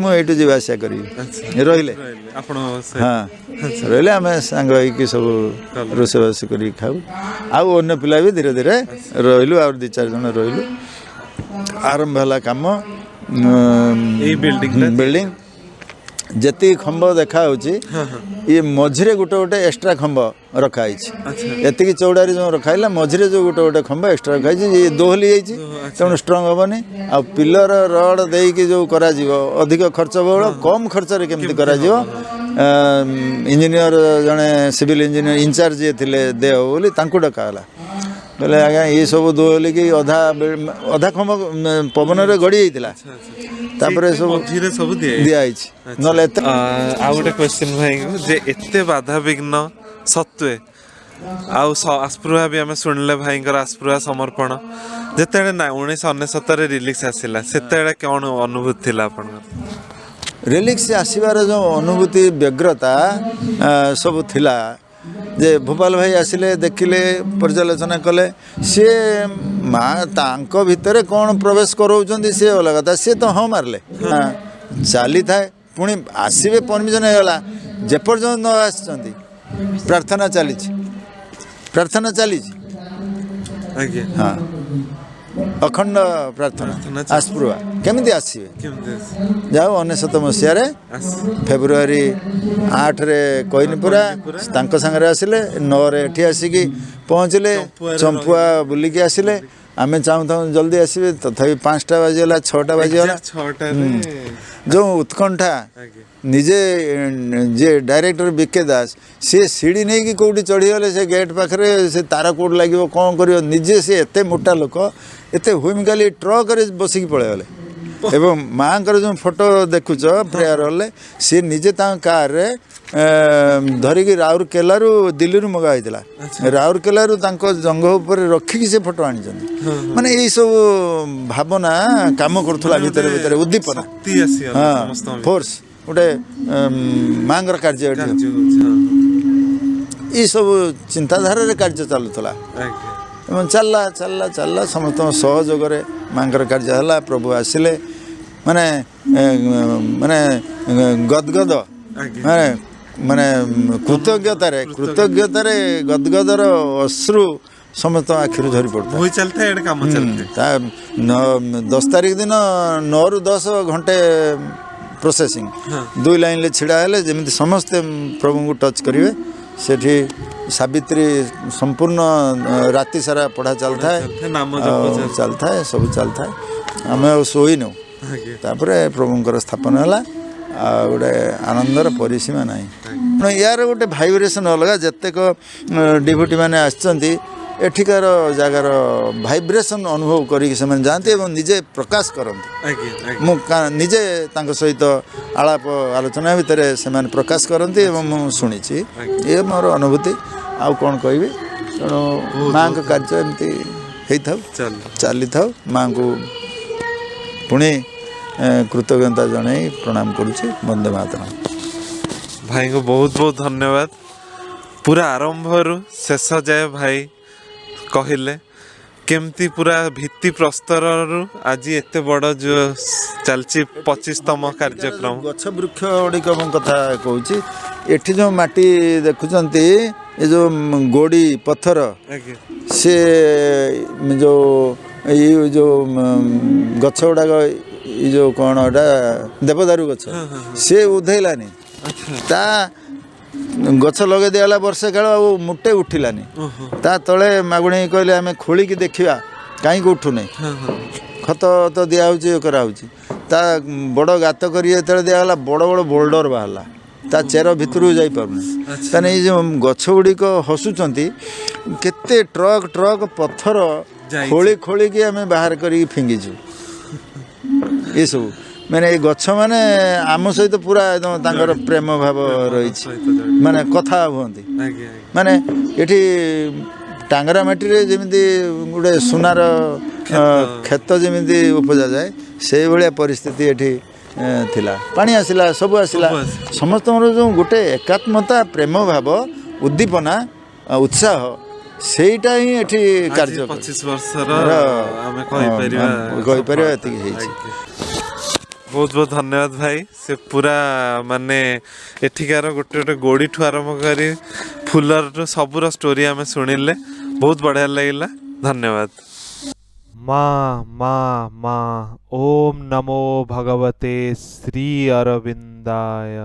ମୁଁ ଏଇଠୁ ଯିବା ଆସିବା କରିବି ରହିଲେ ହଁ ରହିଲେ ଆମେ ସାଙ୍ଗ ହେଇକି ସବୁ ରୋଷେଇବାସ କରିକି ଖାଉ ଆଉ ଅନ୍ୟ ପିଲା ବି ଧୀରେ ଧୀରେ ରହିଲୁ ଆଉ 2-4 ଜଣ ରହିଲୁ ଆରମ୍ଭ ହେଲା କାମ ବିଲ୍ଡିଂ ଯେତିକି ଖମ୍ବ ଦେଖାହେଉଛି ଇଏ ମଝିରେ ଗୋଟେ ଗୋଟେ ଏକ୍ସଟ୍ରା ଖମ୍ବ ରଖାହେଇଛି ଏତିକି ଚଉଡ଼ାରେ ଯେଉଁ ରଖାହେଲା ମଝିରେ ଯେଉଁ ଗୋଟେ ଗୋଟେ ଖମ୍ବ ଏକ୍ସଟ୍ରା ରଖାହେଇଛି ଇଏ ଦୋହଲି ଯାଇଛି ତେଣୁ ଷ୍ଟ୍ରଙ୍ଗ ହେବନି ଆଉ ପିଲର ରଡ଼ ଦେଇକି ଯେଉଁ କରାଯିବ ଅଧିକ ଖର୍ଚ୍ଚ ବହୁଳ କମ୍ ଖର୍ଚ୍ଚରେ କେମିତି କରାଯିବ ଇଞ୍ଜିନିୟର ଜଣେ ସିଭିଲ୍ ଇଞ୍ଜିନିୟର ଇନଚାର୍ଜ ଯିଏ ଥିଲେ ଦେହ ବୋଲି ତାଙ୍କୁ ଡକା ହେଲା କହିଲେ ଆଜ୍ଞା ଏ ସବୁ ଦୋହଲିକି ଅଧା ଖମ୍ବ ପବନରେ ଗଡ଼ି ଯାଇଥିଲା ତାପରେ ସବୁ ଦିଆହେଇଛି ନହେଲେ ଏତେ ଆଉ ଗୋଟେ କ୍ୱେଶ୍ଚିନ୍ ଭାଇଙ୍କୁ ଯେ ଏତେ ବାଧାବିଘ୍ନ ସତ୍ତ୍ୱେ ଆଉ ଆସ୍ପୃହା ବି ଆମେ ଶୁଣିଲେ ଭାଇଙ୍କର ଆସ୍ପୃହା ସମର୍ପଣ ଯେତେବେଳେ 1999 ରିଲିକ୍ସ ଆସିଲା ସେତେବେଳେ କ'ଣ ଅନୁଭୂତି ଥିଲା ଆପଣଙ୍କର ରିଲିକ୍ସ ଆସିବାର ଯେଉଁ ଅନୁଭୂତି ବ୍ୟଗ୍ରତା ସବୁ ଥିଲା ଯେ ଭୋପାଲ ଭାଇ ଆସିଲେ ଦେଖିଲେ ପର୍ଯ୍ୟାଲୋଚନା କଲେ ସିଏ ମା ତାଙ୍କ ଭିତରେ କ'ଣ ପ୍ରବେଶ କରାଉଛନ୍ତି ସିଏ ଅଲଗା କଥା ସିଏ ତ ହଁ ମାରିଲେ ଚାଲିଥାଏ ପୁଣି ଆସିବେ ପରମିଶନ ହେଇଗଲା ଯେପର୍ଯ୍ୟନ୍ତ ନ ଆସିଛନ୍ତି ପ୍ରାର୍ଥନା ଚାଲିଛି ହଁ ଅଖଣ୍ଡ ପ୍ରାର୍ଥନା ଆସ୍ପୃହା କେମିତି ଆସିବେ ଯାଉ 1999 ମସିହାରେ ଫେବୃଆରୀ 8ରେ କହିନିପୁରା ତାଙ୍କ ସାଙ୍ଗରେ ଆସିଲେ 9ରେ ଏଠି ଆସିକି ପହଞ୍ଚିଲେ ଚମ୍ପୁଆ ବୁଲିକି ଆସିଲେ ଆମେ ଚାହୁଁଥାଉ ଜଲ୍ଦି ଆସିବେ ତଥାପି 5ଟା ବାଜିଗଲା 6ଟା ବାଜିଗଲା ଯେଉଁ ଉତ୍କଣ୍ଠା ନିଜେ ଯିଏ ଡାଇରେକ୍ଟର ବିକେ ଦାସ ସିଏ ସିଡ଼ି ନେଇକି କେଉଁଠି ଚଢ଼ିଗଲେ ସେ ଗେଟ୍ ପାଖରେ ସେ ତାର କେଉଁଠି ଲାଗିବ କ'ଣ କରିବ ନିଜେ ସେ ଏତେ ମୋଟା ଲୋକ ଏତେ ହୁଇମିକାଲି ଟ୍ରକରେ ବସିକି ପଳେଇଗଲେ ଏବଂ ମାଆଙ୍କର ଯେଉଁ ଫଟୋ ଦେଖୁଛ ପ୍ରେୟାର ହଲ୍ରେ ସିଏ ନିଜେ ତାଙ୍କ କାର୍ରେ ଧରିକି ରାଉରକେଲାରୁ ଦିଲ୍ଲୀରୁ ମଗା ହେଇଥିଲା ରାଉରକେଲାରୁ ତାଙ୍କ ଜଙ୍ଘ ଉପରେ ରଖିକି ସେ ଫଟୋ ଆଣିଛନ୍ତି ମାନେ ଏଇସବୁ ଭାବନା କାମ କରୁଥିଲା ଭିତରେ ଭିତରେ ଉଦ୍ଦୀପନା ହଁ ଫୋର୍ସ ଗୋଟେ ମାଆଙ୍କର କାର୍ଯ୍ୟ ଏଠି ଏଇସବୁ ଚିନ୍ତାଧାରାରେ କାର୍ଯ୍ୟ ଚାଲୁଥିଲା ଏବଂ ଚାଲିଲା ସମସ୍ତଙ୍କ ସହଯୋଗରେ ମାଆଙ୍କର କାର୍ଯ୍ୟ ହେଲା ପ୍ରଭୁ ଆସିଲେ ମାନେ ମାନେ ଗଦଗଦ ମାନେ କୃତଜ୍ଞତାରେ ଗଦଗଦର ଅଶ୍ରୁ समस्त आखिर झरी पड़ता वही चलता है काम चलता है 10 तारीख दिन 9 ରୁ 10 घंटे प्रोसेसिंग 2 लाइन ले छिड़ा हेले जमी समस्ते प्रभु को टच करेंगे सेठी सावित्री संपूर्ण राति सारा पढ़ा चलता है नाम जप चलता है सब चलता है आम शोई नौ तापर प्रभुंर स्थापन है गोटे आनंदर परिसीमा ना यार गोटे भाइब्रेसन अलग जितेक डिभोटी मैंने आसचंती एठिकार जगार भाइब्रेसन अनुभव करी से जाती और निजे प्रकाश करते मु निजे सहित आलाप आलोचना भितर से प्रकाश करती और शुणी ये मोर अनुभूति आउ कौन कहि तेणु माँ का कार्य एमती हो चली था माँ को पुणी कृतज्ञता जन प्रणाम करुच्ची वंदे मातरम। भाई को बहुत बहुत धन्यवाद पूरा आरंभ रु शेष जाए भाई कहले केमती पूरा भित्ति प्रस्तर आज एत बड़ जो चलची 25तम कार्यक्रम गछ वृक्ष गुड़िक कथा कहूँ एठी जो माटी देखुंत ये जो गोड़ी पत्थर से जो ये जो गछ गुड़ाक ये जो कौन एटा देवदारू गछ से उधेलानी ता गछ लगे दिगला वर्षे काल मुटे उठिलानी ता तले मागुणी कहले आम खोलिकी देखा कहीं उठुना खत तो दिया कराऊँच ता बड़ गात कर दिगला बड़ बड़ बोल्डर बाहर ता चेर भितर जापरना ताने ये जो गछ गुड़िक हसुचंती केते ट्रक ट्रक पत्थर खोली खोलिकी आम बाहर कर फिंगिचु ये सब मैंने ये गछ माने आम सहित पूरा एकदम प्रेम भाव रही माने कथा हुंती माने एठी टांगरा माटी रे जेमिति गोटे सुनार खेत जेमिति उपजा जाए से भाया परिस्थिति एठी थिला पानी आसिला सब आसिला समस्त जो गोटे एकात्मता प्रेम भाव उद्दीपना उत्साह सेटा ही एठी कार्य 25 वर्षर आमे कहि परिबा बहुत बहुत धन्यवाद भाई से पूरा माने एठिकार गोटे गोटे गोड़ी ठू आरंभ करी फुलर सबूर स्टोरी आम शुणिले बहुत बढ़िया लगिला धन्यवाद। माँ माँ माँ ओम नमो भगवते श्री अरविंदाय।